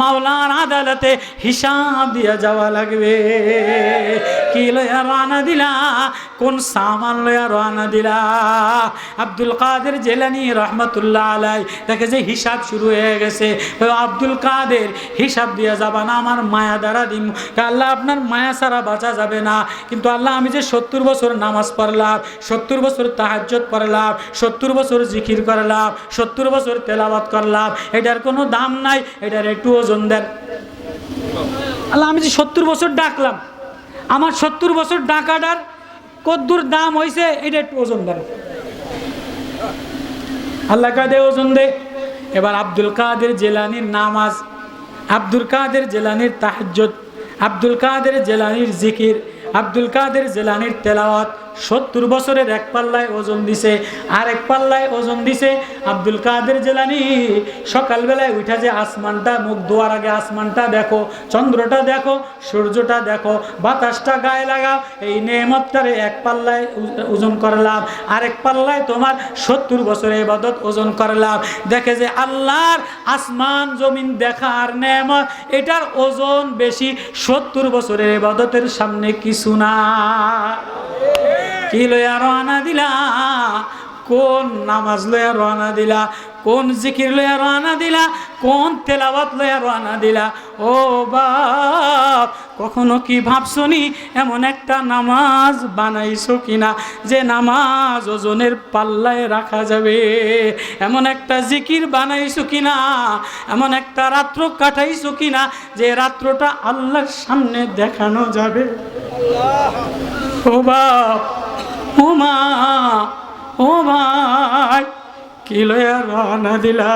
মাওলার আদালতে হিসাব দিয়ে যাওয়া লাগবে। কি লয়া রানা দিলা, কোন সামান লয়া রানা দিলা? আব্দুল কাদের জেলানী রহমতুল্লাহ আলাই দেখে যে হিসাব শুরু হয়ে গেছে। আব্দুল কাদের, হিসাব দিয়ে যাবা না, আমার মায়া দ্বারা দিম। আল্লাহ আপনার মায়া ছাড়া বাঁচা যাবে না। কিন্তু আল্লাহ, আমি যে 70 বছর নামাজ পড়লাম, 70 বছর তাহাজ্জুদ পড়লাম, 70 বছর জিকির করলাম, 70 বছর তেলাওয়াত করলাম, এটার কোনো দাম নাই, এটার একটু ওজন দেন। আল্লাহ, আমি যে 70 বছর ডাকলাম, আমার 70 বছর ডাকাটার কদ্দুর দাম হয়েছে, এটা একটু ওজন দেন। আল্লাহ কাদে ওজন দে। এবার আব্দুল কাদের জেলানির নামাজ, আব্দুল কাদের জেলানির তাহাজ্জুদ, আব্দুল কাদের জেলানির জিকির, আব্দুল কাদের জেলানির তেলাওয়াত 70 বছরের এক পাল্লায় ওজন দিছে। আর এক পাল্লায় ওজন দিছে আব্দুল কাদের জেলানী। সকালবেলায় উঠা যে আসমানটা, মুখ ধোয়ার আগে আসমানটা দেখো, চন্দ্রটা দেখো, সূর্যটা দেখো, বাতাসটা গায়ে লাগাও, এই নেয়ামতটারে এক পাল্লায় ওজন করলাম, আর এক পাল্লায় তোমার 70 বছরের ইবাদত ওজন করলাম। দেখে যে আল্লাহর আসমান জমিন দেখার নেয়ামত, এটার ওজন বেশি, 70 বছরের ইবাদতের সামনে কিছু না। কি লয়া রওনা দিলা? কোন নামাজ লয়া রওনা দিলা? কোন জিকির লয়া রওনা দিলা? কোন তেলাওয়াত লয়া রওনা দিলা? ও বাপ, কখনো কি ভাবছনি এমন একটা নামাজ বানাইছো কিনা যে নামাজ ওজনের পাল্লায় রাখা যাবে? এমন একটা জিকির বানাইছো কিনা, এমন একটা রাত্র কাটাইছো কিনা যে রাত্রটা আল্লাহর সামনে দেখানো যাবে? ও বাপ, ও মা, ও ভাই, কি লয়া রওনা দিলা?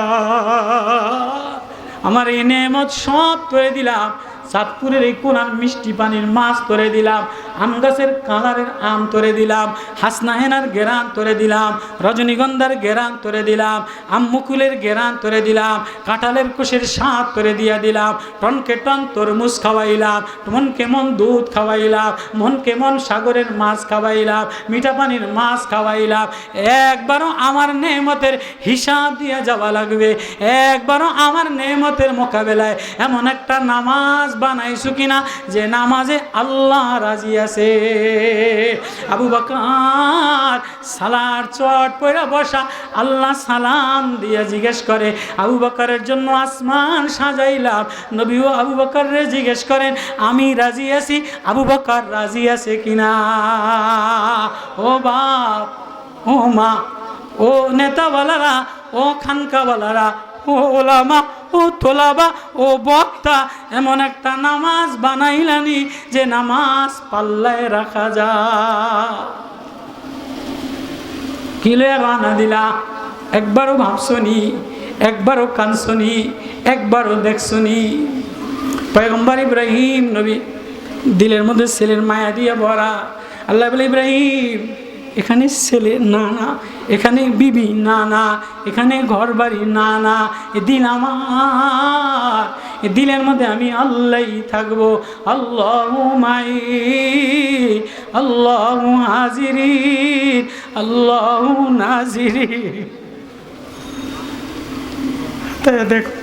আমার এই নেয়ামত সব তোরে দিলাম। চাঁদপুরের এই কোরআন মিষ্টি পানির মাছ তোরে দিলাম, আম গাছের কালারের আম তোরে দিলাম, হাসনাহেনার গেরান তোরে দিলাম, রজনীগন্ধার গেরান তোরে দিলাম, আম্মুকুলের গেরান তোরে দিলাম, কাঁঠালের কোষের স্বাদ তোরে দিয়া দিলাম, টনকে টন তরমুজ খাওয়াইলাম, মন কেমন দুধ খাওয়াইলাম, মন কেমন সাগরের মাছ খাওয়াইলাম, মিঠা পানির মাছ খাওয়াইলাম। একবারও আমার নেয়ামতের হিসাব দিয়ে যাওয়া লাগবে। একবারও আমার নেয়ামতের মোকাবেলায় এমন একটা নামাজ বানাইছো কিনা যে নামাজে আল্লাহ রাজি আছে। আবু বকর সালার চট পয়রা বসা, আল্লাহ সালাম দিয়ে জিজ্ঞেস করে আবু বকরের জন্য আসমান সাজাইলাম। নবীও আবু বকরে জিজ্ঞেস করেন আমি রাজি আছি, আবু বকর রাজি আছে কিনা। ও বাপ, ও মা, ও নেতাওয়ালারা, ও খানকাওয়ালারা, ও ওলামা, ও তোলাবা, ও বক্তা, এমন একটা নামাজ বানাইলানি যে নামাজ পাল্লায় রাখা যায়। কিলে রানা দিলা, একবারও ভাবছনি, একবারও কানছনি, একবারও দেখছনি। পয়গম্বর ইব্রাহিম নবী দিলের মধ্যে ছেলের মায়া দিয়ে ভরা। আল্লাহ বলে ইব্রাহিম এখানে ছেলে না না, এখানে বিবি না না, এখানে ঘর বাড়ি না না, এ দিল আমার, এ দিলের মধ্যে আমি আল্লাহই থাকবো। আল্লাহু মাই, আল্লাহু হাজিরিন, আল্লাহু নাজিরিন। তাই দেখো,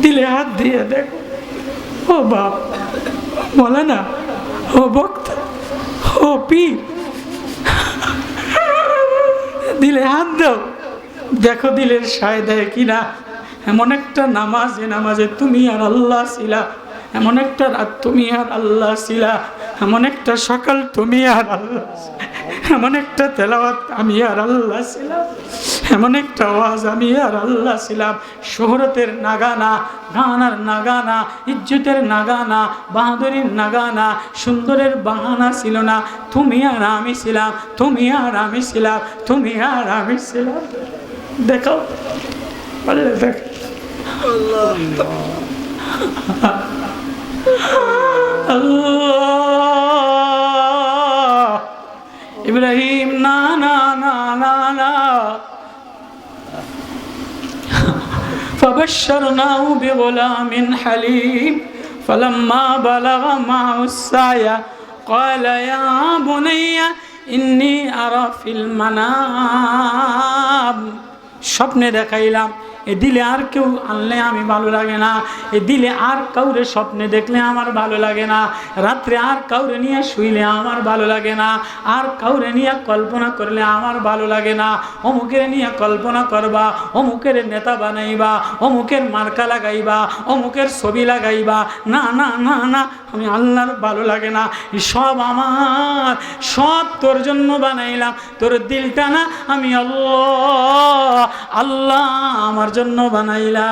দিলে হাত দিয়ে দেখো, ও বাপ, বলে না, ও বক্তা, ও পীর, দিলে হাত দাও, দেখো দিলের সায় দেয় কিনা। এমন একটা নামাজ, এ নামাজে তুমি আর আল্লাহ ছিলা, এমন একটা রাত তুমি আর আল্লাহ ছিলা, এমন একটা সকাল তুমি আর আল্লাহ, এমন একটা তেলাওয়াত আমি আর আল্লাহ ছিলাম, এমন একটা আওয়াজ আমি আর আল্লাহ ছিলাম। শোহরতের নাগানা, গানার নাগানা, ইজ্জতের নাগানা, বাহাদুরির নাগানা, সুন্দরের বাহানা ছিল না। তুমি আর আমি ছিলাম, তুমি আর আমি ছিলাম, তুমি আর আমি ছিলাম। দেখো দেখ আল্লাহ। ইব্রাহিম না না না না না, فبشرناه بغلام حليم فلما بلغ معه السعي قال يا بني إني أرى في المنام। স্বপ্নে দেখাইলাম, এ দিলে আর কেউ আনলে আমি ভালো লাগে না, এ দিলে আর কাউরে স্বপ্নে দেখলে আমার ভালো লাগে না, রাত্রে আর কাউরে নিয়ে শুইলে আমার ভালো লাগে না, আর কাউরে নিয়ে কল্পনা করলে আমার ভালো লাগে না। অমুকের নিয়ে কল্পনা করবা, অমুকের নেতা বানাইবা, অমুকের মার্কা লাগাইবা, অমুকের ছবি লাগাইবা, না না না না, আমি আল্লাহর ভালো লাগে না। সব আমার, সব তোর জন্য বানাইলাম, তোর দিলটা না আমি আল্লাহ, আল্লাহ আমার জন্য বানাইলা।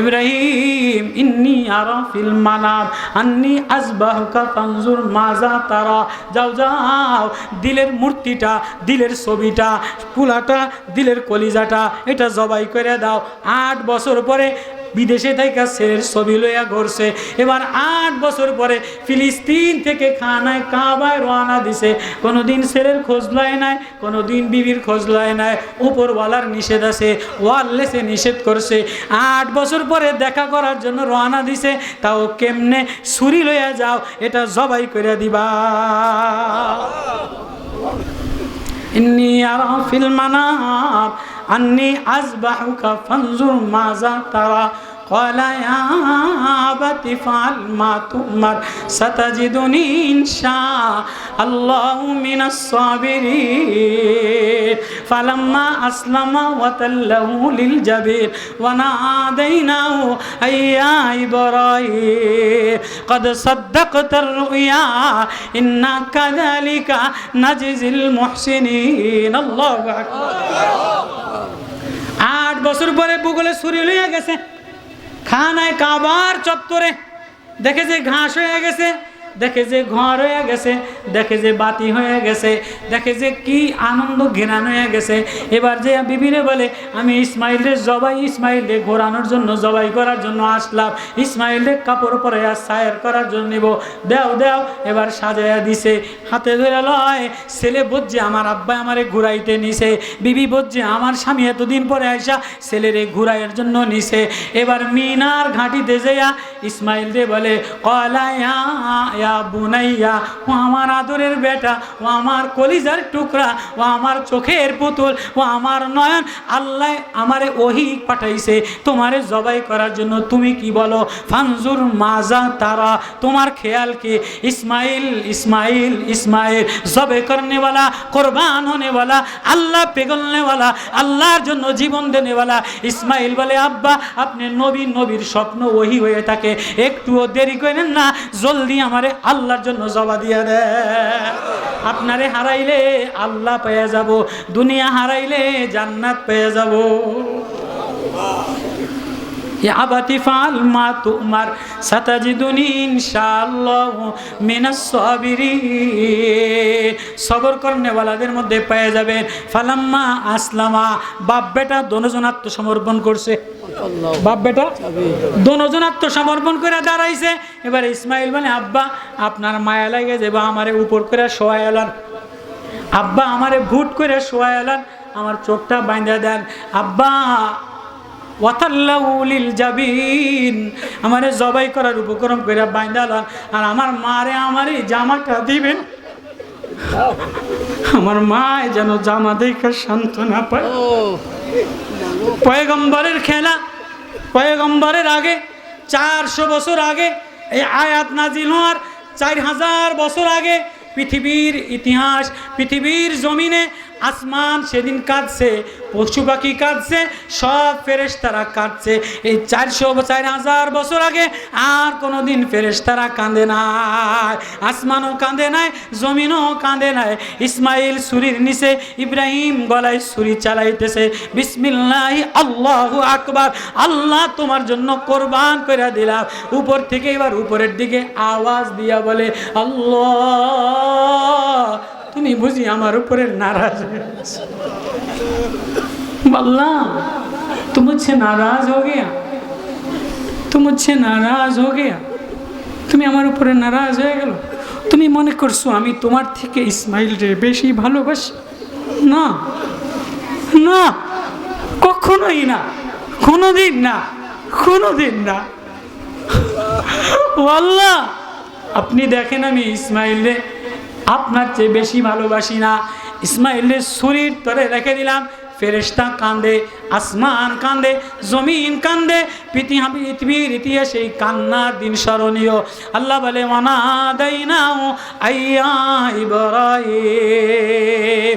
ইব্রাহিম ইন্নী আরা ফিল মানাম আন্নী আযবাহুকা ফানজুর মাজা তারা। যাও যাও, দিলের মূর্তিটা, দিলের ছবিটা, পুলাটা, দিলের কলিজাটা, এটা জবাই করে দাও। 8 বছর পরে বিদেশে থেকে ছেলের ছবি লইয়া ঘুরছে। এবার 8 বছর পরে ফিলিস্তিন থেকে খানায় কাবায় রওনা দিছে। কোনোদিন ছেলের খোঁজ লয় নাই, কোনোদিন বিবির খোঁজ লয় নাই। উপরওয়ালার নিষেধ আছে, ওয়াল্লেসে নিষেধ করছে। 8 বছর পরে দেখা করার জন্য রওনা দিছে, তাও কেমনে? ছুরি লইয়া যাও, এটা জবাই করে দিবা। ইন্নী আরা ফিল মানাম আন্নী আযবাহুকা ফানজুর মাজা তারা। قال يا أبت افعل ما تؤمر ستجدني إن شاء الله من الصابرين فلما أسلم وتله للجبين وناديناه أي يا إبراهيم قد صدقت الرؤيا إنا كذلك نجزي المحسنين الله أكبر। 8 বছর পরে বুগলে ছুরি লইয়া গেছে, খানায় কাবার চত্বরে দেখে যে ঘাস হয়ে গেছে, দেখে যে ঘর হয়ে গেছে, দেখে যে বাতি হয়ে গেছে, দেখে যে কি আনন্দ ঘেরানো হয়ে গেছে। এবার যে বিবিরে বলে আমি ইসমাইলের জবাই, ইসমাইলে ঘোরানোর জন্য, জবাই করার জন্য আসলাম, ইসমাইলের কাপড় পরে আর সায়ের করার জন্য নিব, দেও দেও। এবার সাজাইয়া দিছে, হাতে ধরে লয়। ছেলে বুঝছে আমার আব্বা আমারে ঘুরাইতে নিছে, বিবি বুঝছে আমার স্বামী এতদিন পরে আইসা ছেলেরে ঘুরাইয়ের জন্য নিছে। এবার মিনার ঘাটিতে যেয়া ইসমাইল রে বলে কলা ইয়া বুনাইয়া, ও আমার আদরের বেটা, ও আমার কলিজার টুকরা, ও আমার চোখের পুতুল, ও আমার নয়ন, আল্লাহ আমারে ওহী পাঠাইছে তোমারে জবাই করার জন্য। তুমি কি বলো? ফানজুর মাজা তারা, তোমার খেয়াল কি? ইসমাইল ইসমাইল ইসমাইল, জবে করনে वाला, কুরবান होने वाला, আল্লাহ পিঘলনে वाला, আল্লাহর জন্য জীবন দেনে वाला। ইসমাইল বলে, আব্বা আপনি নবী, নবীর স্বপ্ন ওহী হয়ে থাকে, একটুও দেরি করেন না, জলদি আমারে আল্লাহর জন্য জবা দিয়ে দেন। আপনারে হারাইলে আল্লাহ পেয়ে যাব, দুনিয়া হারাইলে জান্নাত পেয়ে যাব। ইয়া আবাতি ফাল মা তুমার সাতাজিদুনি ইনশাআল্লাহু মিনাস সাবিরিন, সবর করনে ওয়ালাদের মধ্যে পেয়ে যাবেন। ফালাম্মা আসলামা, বাপ বেটা দুজন আত্মসমর্পণ করছে। বাপ বেটা দুজন আত্মসমর্পণ করে দাঁড়াইছে। এবার ইসমাইল বলে, আব্বা আপনার মায়া লাগে যাবে, আমারে উপর করে শোয়ায় এলান, আব্বা আমারে ভুট করে শোয়ায় এলান, আমার চোখটা বাইন্ধা দেন। আব্বা ওয়াতাল্লাউলিল জাবিন, আমারে জবাই করার উপক্রম করে বাইন্দালান, আর আমার মারে আমারে জামাটা দিবেন, আমার মা যেন জামা দেখে সান্ত্বনা পায়। পয়গম্বরের খেলা, পয়গম্বরের আগে 400 বছর আগে এই আয়াত নাজিল হওয়ার 4000 বছর আগে পৃথিবীর ইতিহাস, পৃথিবীর জমিনে আসমান সেদিন কাঁদছে, পশু পাখি কাঁদছে, সব ফেরেশতারা কাঁদছে। এই 400-4000 বছর আগে আর কোনোদিন ফেরেশতারা কাঁদে নাই, আসমানও কাঁদে নাই, জমিনও কাঁদে নাই। ইসমাইল ছুরির নিচে, ইব্রাহিম গলায় ছুরি চালাইতেছে, বিসমিল্লাহ আল্লাহু আকবার, আল্লাহ তোমার জন্য কোরবান করে দিলাম। উপর থেকে এবার উপরের দিকে আওয়াজ দিয়া বলে, আল্লাহ তুমি বুঝি আমার উপরে নারাজ হয়ে গেছো? अल्लाह तुम मुझसे नाराज हो गया, तुम मुझसे नाराज हो गया, তুমি আমার উপরে নারাজ হয়ে গেল। তুমি মনে করছো আমি তোমার থেকে ইসমাইল রে বেশি ভালোবাসি? না না, কখনোই না, কোনোদিন না, কোনোদিন না। ও আল্লাহ, আপনি দেখেন আমি ইসমাইল রে আপনার চেয়ে বেশি ভালোবাসি না। ইসমাইলের শরীর তরে রেখে দিলাম। ফেরেশতা কান্দে, আসমান কান্দে, জমিন কান্দে, পৃথিবীর ইতিহাসে এই কান্নার দিন স্মরণীয়। আল্লাহ বলে, ওয়ানাদাইনাহু আইয়া ইব্রাহিম,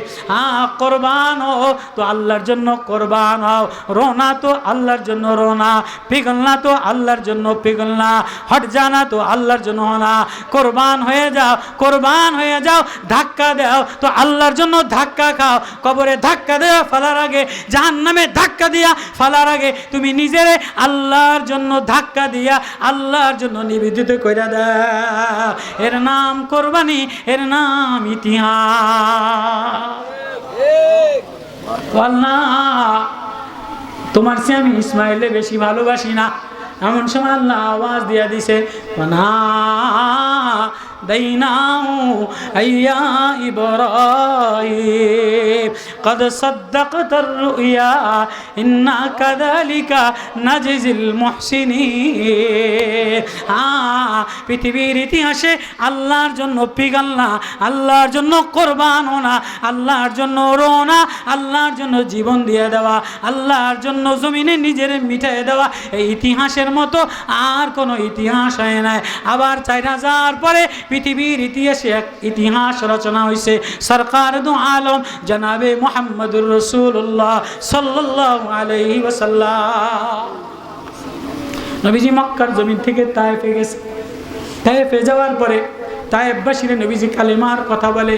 কোরবান হও তো আল্লাহর জন্য কোরবান হও, রোনা তো আল্লাহর জন্য রোনা, পিঘলনা তো আল্লাহর জন্য পিঘলনা, হট জানা তো আল্লাহর জন্য না। কোরবান হয়ে যাও, কোরবান হয়ে যাও, ধাক্কা দাও তো আল্লাহর জন্য ধাক্কা খাও। কবরে ধাক্কা দেওয়া ফালার আগে, জাহান্নামে ধাক্কা দিয়া ফালার আগে তুমি নিজেরে আল্লাহর জন্য ধাক্কা দিয়া আল্লাহর জন্য নিবেদিত কইরা দাও। এর নাম কোরবানি, এর নাম ইতিহাস। আল্লাহ তোমার চেয়ে আমি ইসমাইলে বেশি ভালোবাসি না। এমন সময় আল্লাহ আওয়াজ দিয়া দিছে, না দাইনাহু আইয়া ইব্রাহিম قد صدقت الرؤيا إنا كذلك نجزي المحسنين। পৃথিবীর ইতিহাসে আল্লাহর জন্য পিঘলনা, আল্লাহর জন্য কোরবান হোনা, আল্লাহর জন্য রোনা, আল্লাহর জন্য জীবন দিয়ে দেওয়া, আল্লাহর জন্য জমিনে নিজের মিটাই দেওয়া, এই ইতিহাসের মতো আর কোনো ইতিহাস হয় নাই। আবার 4000 পরে পৃথিবীর ইতিহাসে এক ইতিহাস রচনা হয়েছে। সরকার দু আলম জনাবে মুহাম্মদুর রাসূলুল্লাহ সাল্লাল্লাহু আলাইহি ওয়াসাল্লাম, নবীজি মক্কার জমিন থেকে তায়েফে গেছে। তায়েফে যাওয়ার পরে তায়েফবাসীরা নবীজি কালেমার কথা বলে,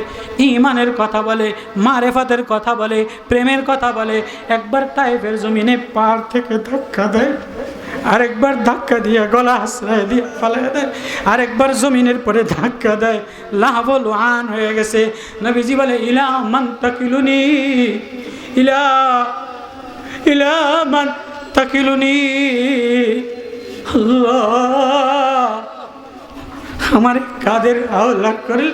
ঈমানের কথা বলে, মারেফাতের কথা বলে, প্রেমের কথা বলে। একবার তায়েফের জমিনে পাহাড় থেকে ধাক্কা দেয়, আরেকবার ধাক্কা দিয়ে গলা আশ্রয় দিয়ে ফালাই দেয়, আরেকবার জমিনের পরে ধাক্কা দেয়, লাহবল আন হয়ে গেছে। নবীজি বলে, ইলা মান তাকিলুনি, ইলা ইলা মান তাকিলুনি, আল্লাহ আমার কাদের হাওলা করলে,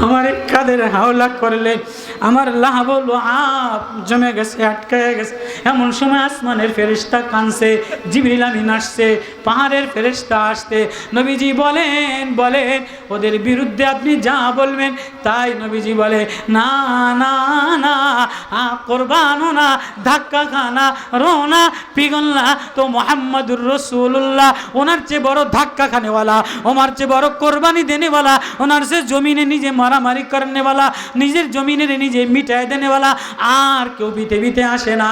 আমার কাদের হাওলা করলে আমার লাহাবুল আপ জমে গেছে, আটকায় গেছে। এমন সময় আসমানের ফেরেশতা কানছে, জিবরিল আমিন আসছে, পাহাড়ের ফেরেশতা আসতে নবীজি বলেন ওদের বিরুদ্ধে আপনি যা বলবেন তাই। নবীজি বলে না না না, কোরবানো না, ধাক্কা খানা, রোনা পিগলনা তো মোহাম্মদুর রসুল্লাহ ওনার চেয়ে বড় ধাক্কা খানেওয়ালা, ওনার চেয়ে বড় কোরবানি দেনেওয়ালা, ওনার চেয়ে জমিনে নিজে মারামারি করনেওয়ালা, নিজের জমিনের নিজে মিটায় দেনেওয়ালা আর কেউ পৃথিবীতে আসে না।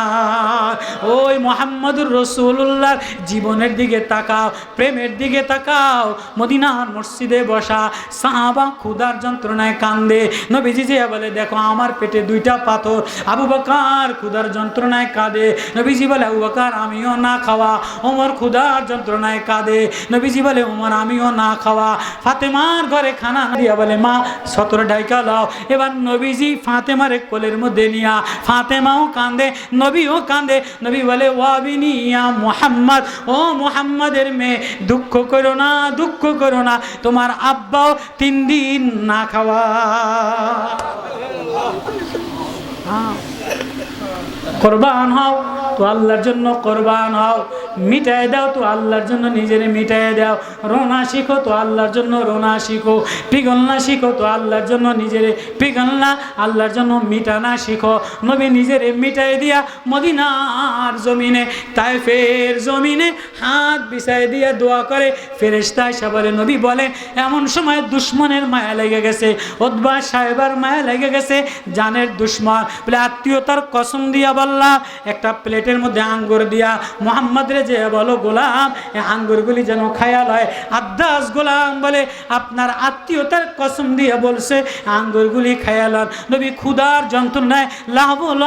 ওই মোহাম্মদুর রসুল্লাহর জীবনের দিকে তাকাও, প্রেমের দিকে তাকাও। মদিনার মসজিদে বসা সাহাবা ক্ষুধার যন্ত্রণায় কান্দে। নবীজি যে বলে দেখো আমার পেটে 2টা পাথর। আবু বকর ক্ষুধার যন্ত্রণায় কাঁদে। নবীজি বলে আবু বকর আমিও না খাওয়া। ওমর ক্ষুধার যন্ত্রণায় কাঁদে। নবীজি বলে ওমর আমিও না খাওয়া। ফাতেমার ঘরে খানা দিয়া বলে মা 17 ডাইকা লাও। এবার নবীজি ফাতেমার কোলের মধ্যে নিয়া, ফাতেমাও কাঁদে, নবীও কাঁদে। নবী বলে ওয়াবিনিয়া মুহাম্মদ, ও মুহাম্মাদের মেয়ে দুঃখ করো না, দুঃখ করো না, তোমার আব্বাও 3 দিন না খাওয়া। কোরবান হও তো আল্লাহর জন্য কোরবান হও, মিটায় দাও তো আল্লাহর জন্য নিজের মিটায় দাও। রোনা শিখো তো আল্লাহর জন্য রোনা শিখো, পিগলনা শিখো তো আল্লাহর জন্য নিজের পিগলনা, আল্লাহর জন্য মিটানা শিখো। নবী নিজের মিটাই দিয়া মদিনার জমিনে, তায়েফের জমিনে হাত বিছায় দিয়া দোয়া করে। ফেরেশতা এসে বলে নবী বলে এমন সময় দুশ্মনের মায়া লেগে গেছে, উতবা সাহেবার মায়া লেগে গেছে, জানের দুশ্মন বলে আত্মীয়তার কসম দিয়া বললাম একটা প্লেটের মধ্যে আঙ্গুর দিয়া মোহাম্মদ রে যে বলো গোলাম এই আঙ্গুরগুলি যেন খায়া লয়। আদাস গোলাম বলে আপনার আত্মীয়তার কসম দিয়ে বলছে আঙ্গুরগুলি খায়া লন। নবী ক্ষুধার যন্ত্রণায় লাহবুল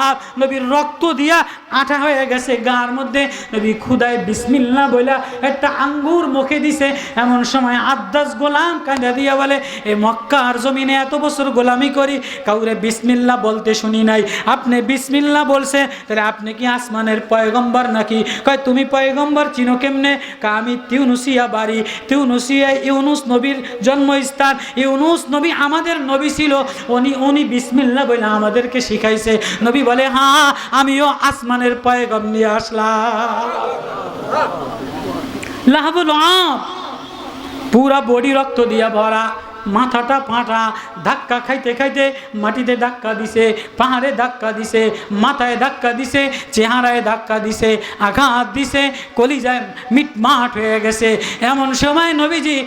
আব, নবীর রক্ত দিয়া আঠা হয়ে গেছে গার মধ্যে। নবী ক্ষুধায় বিসমিল্লাহ বইলা একটা আঙ্গুর মুখে দিছে। এমন সময় আদাস গোলাম কাঁদা দিয়া বলে এই মক্কার জমিনে এত বছর গোলামি করি কাউরে বিসমিল্লাহ বলতে শুনি নাই, আপনি বিসমিল্লাহ বলছে, তাহলে আপনি কি আসমানের পয়গম্বর নাকি? কয় তুমি পয়গম্বর চিনো কেমনে? আমি তিউনুসিয়া বাড়ি, তিউনুসিয়া ইউনুস নবীর জন্মস্থান। ইউনুস নবী আমাদের নবী ছিল, উনি বিসমিল্লাহ বলে আমাদেরকে শিখাইছে। নবী বলে হ্যাঁ আমিও আসমানের পয়গম নিয়ে আসলাম। লাহবুল আব পুরা বডি রক্ত দিয়া ভরা, মাথাটা ফাটা, ধাক্কা খাইতে খাইতে মাটিতে ধাক্কা দিছে, পাহাড়ে ধাক্কা দিছে, মাথায় ধাক্কা দিছে, চেহারায় ধাক্কা দিছে, আঘাত দিছে, কলিজায় মিটমাট হয়ে গেছে। এমন সময় নবীজি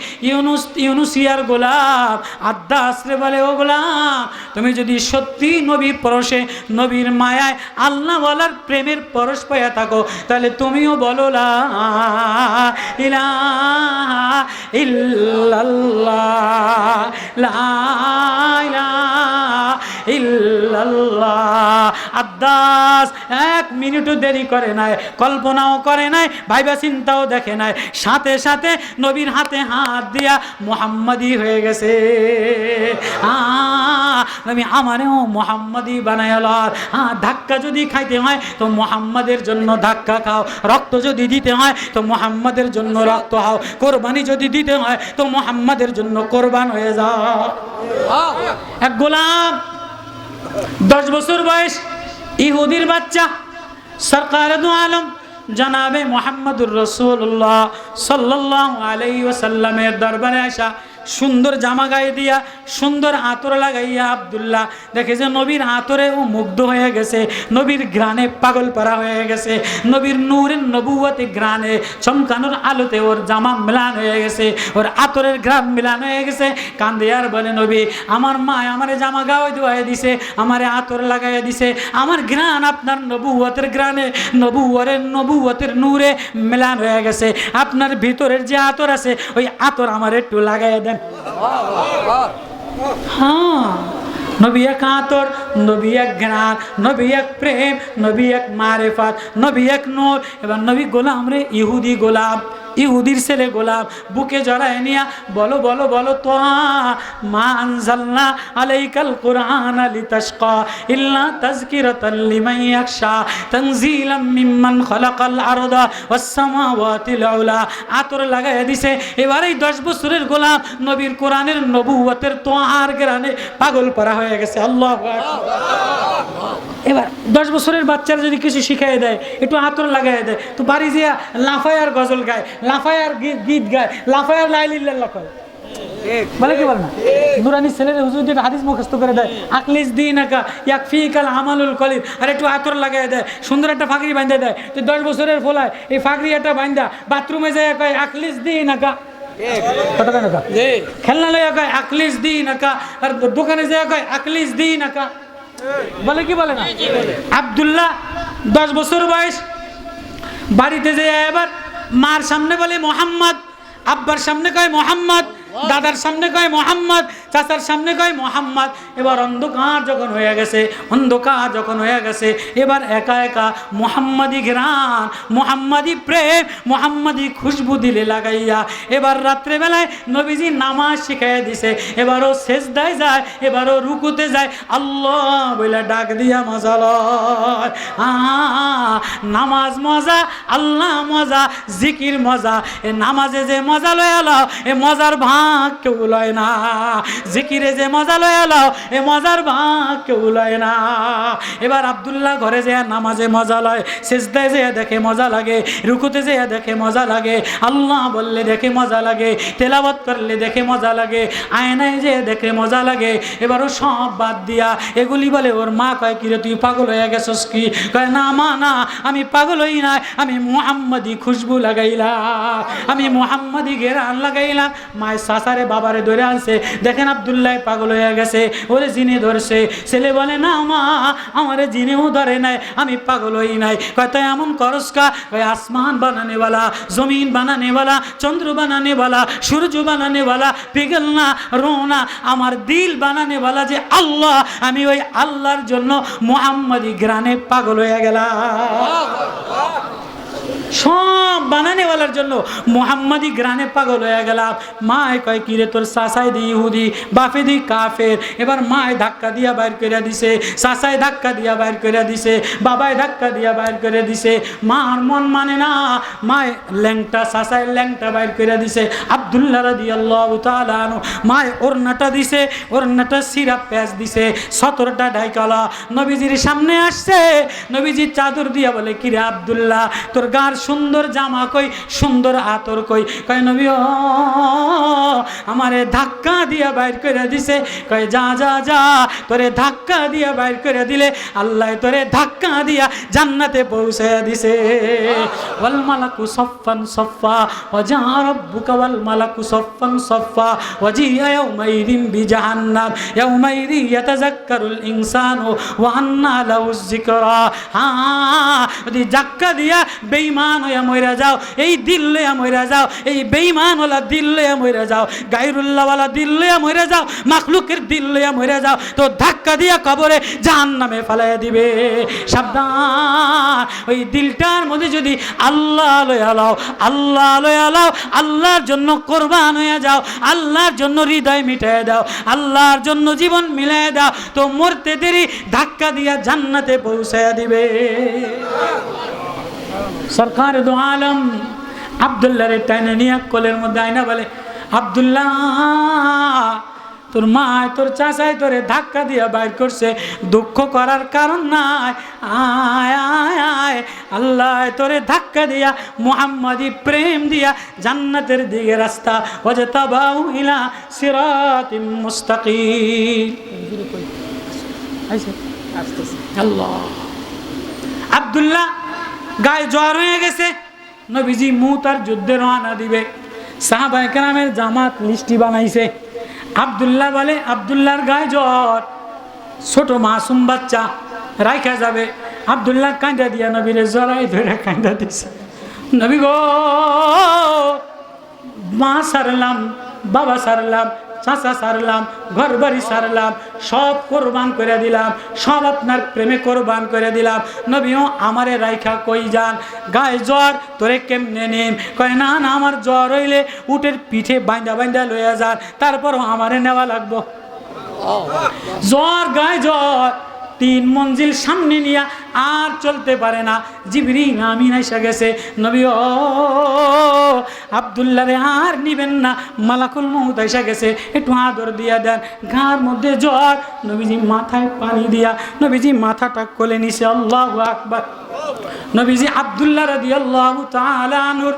ইউনুসিয়ার গোলাম আদাস রে বলে ও গোলাম তুমি যদি সত্যি নবীর পরশে, নবীর মায়ায়, আল্লাহওয়ালার প্রেমের পরশ পাইয়া থাকো তাহলে তুমিও বলো লা ইলাহা ইল্লাল্লাহ লা ইলাহা ইল্লাল্লাহ। আদাস 1 মিনিটও দেরি করে নাই, কল্পনাও করে নাই, ভাইবা চিন্তাও দেখে নাই, সাথে সাথে নবীর হাতে হাত দিয়া মুহাম্মাদি হয়ে গেছে। নবী আমারেও মুহাম্মাদি বানাইল। ধাক্কা যদি খাইতে হয় তো মুহাম্মাদের জন্য ধাক্কা খাও, রক্ত যদি দিতে হয় তো মুহাম্মাদের জন্য রক্ত খাও, কোরবানি যদি দিতে হয় তো মুহাম্মাদের জন্য কোরবান হয়ে যাও। এক গোলাম 10 বছর বয়স, ইহুদির বাচ্চা, সরকারে দু আলম জনাবে মুহাম্মদুর রাসূলুল্লাহ সাল্লাল্লাহু আলাইহি ওয়াসাল্লামের দরবারে আসা, সুন্দর জামা গায়ে দিয়া, সুন্দর আতর লাগাইয়া আব্দুল্লাহ দেখে যে নবীর আতরে ও মুগ্ধ হয়ে গেছে, নবীর ঘ্রাণে পাগল পারা হয়ে গেছে, নবীর নূরের নবুয়তে ঘ্রাণে চমকানোর আলোতে ওর জামা মিলান হয়ে গেছে, ওর আতরের ঘ্রাণ মিলান হয়ে গেছে। কান্দে আর বলে নবী আমার মা আমারে জামা গায়ে ধোয়াই দিছে, আমারে আতর লাগাইয়া দিছে, আমার ঘ্রাণ আপনার নবুয়তের ঘ্রাণে, নবুয়তের নূরে মিলান হয়ে গেছে, আপনার ভিতরের যে আতর আছে ওই আতর আমার একটু লাগাইয়া দেন। হ্যাঁ নবী এক আতর, নবী এক ঘ্রাণ, নবী এক প্রেম, নবী এক মারেফাত, নবী এক নূর। এবার নবী গোলাম রে, ইহুদি গোলাম ইহুদির ছেলে গোলাম বুকে জড়ায় নিয়া বলো বলো বলো তোহা মা আনজালনা আলাইকাল কুরআন লিতাশকা ইল্লা তাযকিরাতাল লিমান ইয়াখশা তানজিলাম মিম্মান খালাকাল আরদা ওয়াস সামাওয়াতিল উলা। আতর লাগাইয়া দিছে। এবার এই 10 বছরের গোলাম নবীর কোরআনের নবুয়তের তোহার গ্রানে পাগল করা হয়ে গেছে। আল্লাহু আকবার। এবার 10 বছরের বাচ্চারা যদি কিছু শিখাই দেয়, একটু আতর লাগাই দেয়, তো বাড়ি যেয়া লাফায় আর গজল গায়, লাফায় আর গীত গায়, লাফায় আর লা ইলাহা ইল্লাল্লাহ কয়, বলে কি বলে না? নুরানি ছেলের হুজুর যেটা হাদিস মুখস্থ করে দেয়, আকলিস দিনাকা ইয়াকফিকাল আমালুল কলিল, আর একটু আতর লাগাই দেয়, সুন্দর একটা ফাকরি বাঁধা দেয়। তো 10 বছরের ফলায় এই ফাকরি একটা বাঁধা বাথরুমে যায় কয় আকলিস দিনাকা, খেলনা লইয়া কয় আকলিস দিনাকা, আর দোকানে যায় কয় আকলিস দিনাকা, বলে কি বলে না? আব্দুল্লাহ 10 বছর বয়স, বাড়িতে যে এবার মার সামনে বলে মোহাম্মদ, আব্বার সামনে কয় মোহাম্মদ, দাদার সামনে কয় মোহাম্মদ, চাচার সামনে কয় মোহাম্মদ। এবার অন্ধকার যখন হয়ে গেছে, অন্ধকার যখন হয়ে গেছে, এবার একা একা মোহাম্মদি ঘ্রাণ, মোহাম্মদি প্রেম, মোহাম্মদি খুশবু দিলে লাগাইয়া এবার রাত্রেবেলায় নবীজি নামাজ শিখাইয়া দিছে। এবারও সেজদায় যায়, এবারও রুকুতে যায়, আল্লাহ বলে ডাক দিয়া মজা লয়। নামাজ মজা, আল্লাহ মজা, জিকির মজা। এ নামাজে যে মজা লয় আলাও, এ মজার ভাঙ কেউ লয় না। জিকিরে যে মজা লয় আলাও, এ মজার ভাগ কেউ লয় না। এবার আব্দুল্লাহ ঘরে যে নামাজে মজা লয়, সেজদায় যে দেখে মজা লাগে, রুকুতে যে দেখে মজা লাগে, আল্লাহ বললে দেখে মজা লাগে, তেলাওয়াত করলে দেখে মজা লাগে, আয়নায় যে দেখে মজা লাগে। এবারও সব বাদ দিয়া এগুলি বলে ওর মা কয় কিরে তুই পাগল হয়ে গেছস কি? কয় না মা না, আমি পাগল হই না, আমি মুহাম্মাদি খুশবু লাগাইলাম, আমি মুহাম্মাদি ঘেরান লাগাইলাম। মায়ের সাসারে বাবারে ধরে আনছে, দেখেন আব্দুল্লাহ পাগল হয়ে গেছে, ওরে জিনে ধরছে। ছেলে বলে না মা, আমারে জিনেও ধরে নাই, আমি পাগল হই নাই। কয় তাই এমন করস কা? কয় আসমান বানানে वाला, জমিন বানানে वाला, চন্দ্র বানানে वाला, সূর্য বানানে वाला, পিঘল না রোনা, আমার দিল বানানে वाला যে আল্লাহ, আমি ওই আল্লাহর জন্য মুহাম্মাদি গ্রানে পাগল হয়ে গেলাম। সব বানানেওয়ালার জন্য মুহাম্মাদি গ্রানে পাগল হয়ে গেলাম। মায় কয় কিরে তোর সাসাই দি ইহুদি, বাপে দি কাফের। এবার মায় ধাক্কা দিয়া বাইর করে দিছে, সাসাই ধাক্কা দিয়া বাইর করে দিছে, বাবায় ধাক্কা দিয়া বাইর করে দিছে। মার মন মানে না, মায় ল্যাংটা, সাসাই ল্যাংটা বাইর করে দিছে। আব্দুল্লাহ রাদিয়াল্লাহু তাআলা আনহু মায় ওড়নাটা দিছে, ওড়নাটা সিরাপ প্যাচ দিছে, সতরটা ঢাইকালা নবীজির সামনে আসছে। নবীজি চাদর দিয়া বলে কিরে আব্দুল্লাহ তোর গার সুন্দর জামা কই, সুন্দর আতর কই? কয় নবী ও আমারে ধাক্কা দিয়া বাইর করে দিছে। কয় যা যা যা, তোরে ধাক্কা দিয়া বাইর করে দিলে আল্লাহ তোরে ধাক্কা দিয়া জান্নাতে পৌঁছে দিছে। ওয়াল মালাকু সফফান সফফা ওয়া জা রাব্বুকা ওয়াল মালাকু সফফান সফফা ওয়া জিয়া ইয়াউমাইদিন বিজাহান্নাম ইয়াউমাইদি ইয়াতাযাক্কারুল ইনসানু ওয়া আন্না লাহুজ যিকরা। যদি ধাক্কা দিয়া বেঈমান হইয়া মইরা যাও, এই দিল লইয়া মইরা যাও, এই বেঈমান ওয়ালা দিল লইয়া মইরা যাও, গায়রুল্লাহ ওয়ালা দিল লইয়া মইরা যাও, মাখলুকের দিল লইয়া মইরা যাও, তো ধাক্কা দিয়া কবরে জাহান্নামে ফেলাইয়া দিবে। সাবধান, ওই দিলটার মধ্যে যদি আল্লাহ লইয়া লাও, আল্লাহ লইয়া লাও, আল্লাহর জন্য কোরবান হইয়া যাও, আল্লাহর জন্য হৃদয় মিটাইয়া দাও, আল্লাহর জন্য জীবন মিলাইয়া দাও, তো মরতে দেরি ধাক্কা দিয়া জান্নাতে পৌঁছাইয়া দিবে। সরকার দো আলম আব্দুল্লাহ রে টাইনে নিয়ে কোলের মধ্যে আয়না বলে আব্দুল্লাহ তোর মা তোর চাচাই তোরে ধাক্কা দিয়া বাইর করছে, দুঃখ করার কারণ নাই, আয় আয় আয়, আল্লাহ তোরে ধাক্কা দিয়া মুহাম্মাদি প্রেম দিয়া জান্নাতের দিকে রাস্তা ওয়াজতাবাউ ইলা সিরাতিম মুস্তাকিম। আল্লাহ আব্দুল্লাহ গায়ে জ্বর হয়ে গেছে, নবীজি মুতার যুদ্ধে রওনা দিবে। সাহাবায়ে কেরামের জামাত লিস্টি বানাইছে। আব্দুল্লাহ বলে আব্দুল্লাহর গায়ে জ্বর, ছোট মাসুম বাচ্চা রাইখা যাবে। আব্দুল্লাহ কাঁদা দিয়া নবীরে জড়াই ধরে কাঁদা দিছে, নবী গো মা সারলাম, বাবা সারলাম, চাচা সারলাম, ঘর বাড়ি সারলাম, সব কোরবান করে দিলাম, সব আপনার প্রেমে কোরবান করে দিলাম। নবীও আমারে রাইখা কই যান? গায়ে জ্বর, তোরে কেমনে নেম? কয় না না, আমার জ্বর হইলে উটের পিঠে বাইন্দা বাইন্দা লইয়া যান, তারপরও আমারে নেওয়া লাগবো। জ্বর, গায়ে জ্বর, 3 মঞ্জিল সামনে নিয়া আর চলতে পারে না। জিবরিল আমিন আইসা গেছে, নবী ও আব্দুল্লাহ রে আর নিবেন না, মালাকুল মউত আইসা গেছে, একটু আদর দিয়া দেন। ঘাড় মধ্যে জ্বর, নবীজি মাথায় পানি দিয়া নবীজি মাথাটা কোলে নিছে। আল্লাহু আকবার। নবীজি আব্দুল্লাহ রাদিয়াল্লাহু তাআলা আনহুর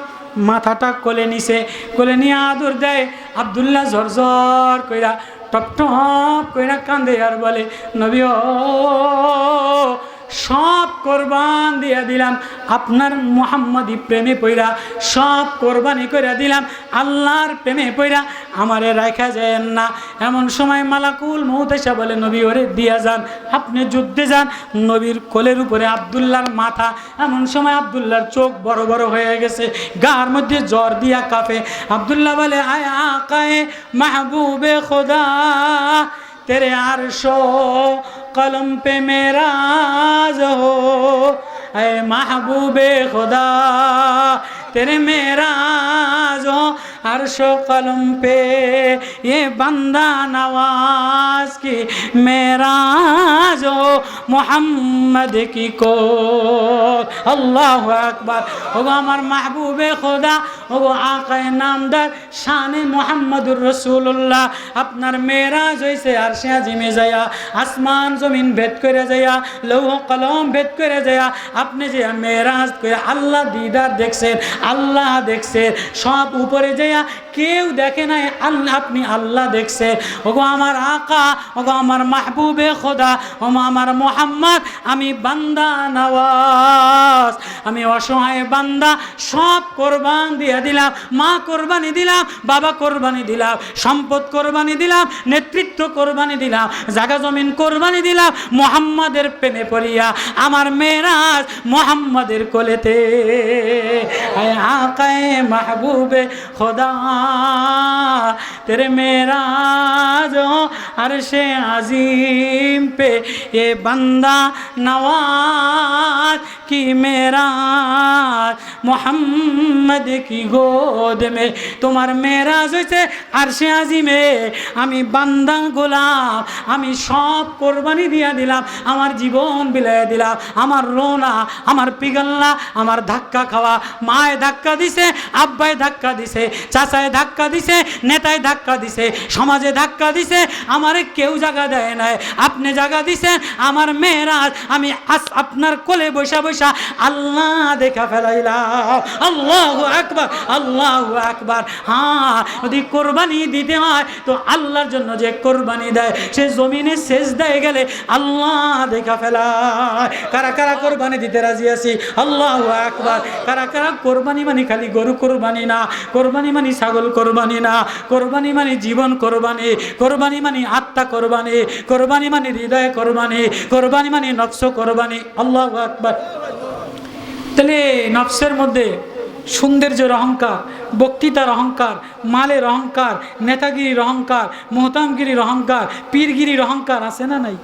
মাথাটা কোলে নিছে, কোলে নিয়ে আদর দেয়। আব্দুল্লাহ ঝরঝর কইরা টপ টপ কইরা কান্দে আর বলে, নবী ও সব কোরবান দিয়া দিলাম আপনার মুহাম্মদি প্রেমে পইরা, সব কোরবানি করে দিলাম আল্লাহর প্রেমে পইরা, আমারে রাখা যায় না। এমন সময় মালাকুল মউত এসে বলে, নবী ওরে দিয়া যান, আপনি যুদ্ধে যান। নবীর কোলের উপরে আব্দুল্লাহর মাথা। এমন সময় আব্দুল্লাহর চোখ বড় বড় হয়ে গেছে, গার মধ্যে জ্বর দিয়া কাঁপে। আব্দুল্লাহ বলে, আয় আকায়ে মাহবুবে খোদা, तेरे अर्शो कलम पे मेराज हो, ऐ महबूबे खुदा तेरे मेराज हो, अर्शो कलम पे ये बंदा नवाज की मेराज हो, मोहम्मद की को। अल्लाह अकबर। ओगो আমার মাহবুবে খোদা, ওগো আকায়ে নামদার শানে মুহাম্মদুর রাসূলুল্লাহ, আপনার মেরাজ হইছে আরশে আজিমে যায়া, আসমান জমিন ভেদ করে যায়া, লৌহ কলম ভেদ করে যায়া, আপনি যে মেরাজ করে আল্লাহ দিদার দেখছেন, আল্লাহ দেখছেন, সব উপরে যায়া কেউ দেখে নাই, আল্লাহ আপনি আল্লাহ দেখছেন। ওগো আমার আকা, ওগো আমার মাহবুবে খোদা, ওগো আমার মুহাম্মদ, আমি বান্দা নওয়াজ, আমি অসহায় বান্দা, সব কোরবান দিয়ে দিলাম। মা কোরবানি দিলাম, বাবা কোরবানি দিলাম, সম্পদ কোরবানি দিলাম, নেতৃত্ব কোরবানি দিলাম, জায়গা জমিন কোরবানি দিলাম মুহাম্মাদের প্রেমে পড়িয়া। আমার মেরাজ মুহাম্মাদের কোলেতে। আয় আকায়ে মাহবুবে খোদা तेरे मेराज अर्शे अजीम पे ये बंदा नवाज की मेराज मोहम्मद की गोद में। তোমার মেরাজ হইছে আরশে আজিমে, আমি বান্দা গোলাম, আমি সব কোরবানি দিয়া দিলাম, আমার জীবন বিলাইয়া দিলাম। আমার রোনা, আমার পিগল্লা, আমার ধাক্কা খাওয়া, মায়ে ধাক্কা দিছে, আব্বায় ধাক্কা দিছে, চাচায় ধাক্কা দিছে, নেতায় ধাক্কা দিছে, সমাজে ধাক্কা দিছে, আমারে কেউ জায়গা দেয় নাই, আপনি জায়গা দিছেন। আমার মেরাজ আমি আপনার কোলে বৈশা বৈশা আল্লাহ দেখা ফেলাইলাম। আল্লাহু আকবার, আল্লাহু আকবার। হ্যাঁ, যদি কোরবানি দিতে হয় তো আল্লাহর জন্য যে কোরবানি দেয়, সে জমিনে সেজদায় গেলে আল্লাহ দেখা ফেলায়। কারা কারা কোরবানি দিতে রাজি আছি? আল্লাহু আকবার। কারা কারা কোরবানি মানে খালি গরু কোরবানি না, কোরবানি মানে ছাগল কোরবানি না, কোরবানি মানে জীবন কোরবানি, কোরবানি মানে আত্মা কোরবানি, কোরবানি মানে হৃদয় কোরবানি, কোরবানি মানে নফস কোরবানি। আল্লাহু আকবার। তাহলে নফসের মধ্যে সৌন্দর্যের অহংকার, বক্তৃতার অহংকার, মালের অহংকার, নেতাগিরির অহংকার, মোহতামগিরির অহংকার, পীরগিরির অহংকার আছে না নাই?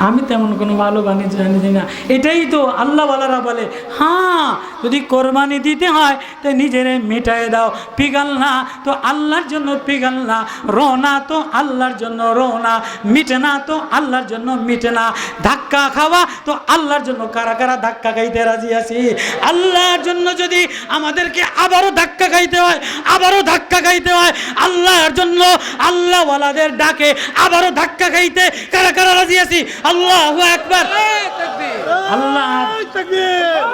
আমি তেমন কোনো ভালো বাণী জানি না। এটাই তো আল্লাহওয়ালারা বলে, হ্যাঁ যদি কোরবানি দিতে হয় তো নিজেরে মিটায় দাও। পিগাল না তো আল্লাহর জন্য পিগাল না, রোনা তো আল্লাহর জন্য রোনা, মিটে না তো আল্লাহর জন্য মিটে না, ধাক্কা খাওয়া তো আল্লাহর জন্য। কারা কারা ধাক্কা খাইতে রাজি আছি? আল্লাহর জন্য যদি আমাদেরকে আবারও ধাক্কা খাইতে হয়, আবারও ধাক্কা খাইতে হয় আল্লাহর জন্য, আল্লাহওয়ালাদের ডাকে আবারও ধাক্কা খাইতে কারা কারা রাজি আছি? আল্লাহু আকবার। আল্লাহ তাকবীর,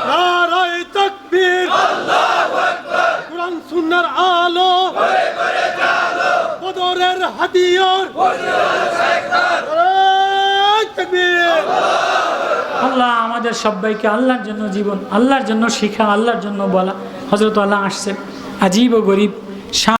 নারায়ে তাকবীর, আল্লাহু আকবার। কুরআন সুন্নাহর আলো করে করে চালো, বদরের হাতিয়ার নারায়ে তাকবীর। আল্লাহ আমাদের সবাইকে আল্লাহর জন্য জীবন, আল্লাহর জন্য শিখা, আল্লাহর জন্য বলা। হযরত আল্লাহ আসছে, আজীব ও গরীব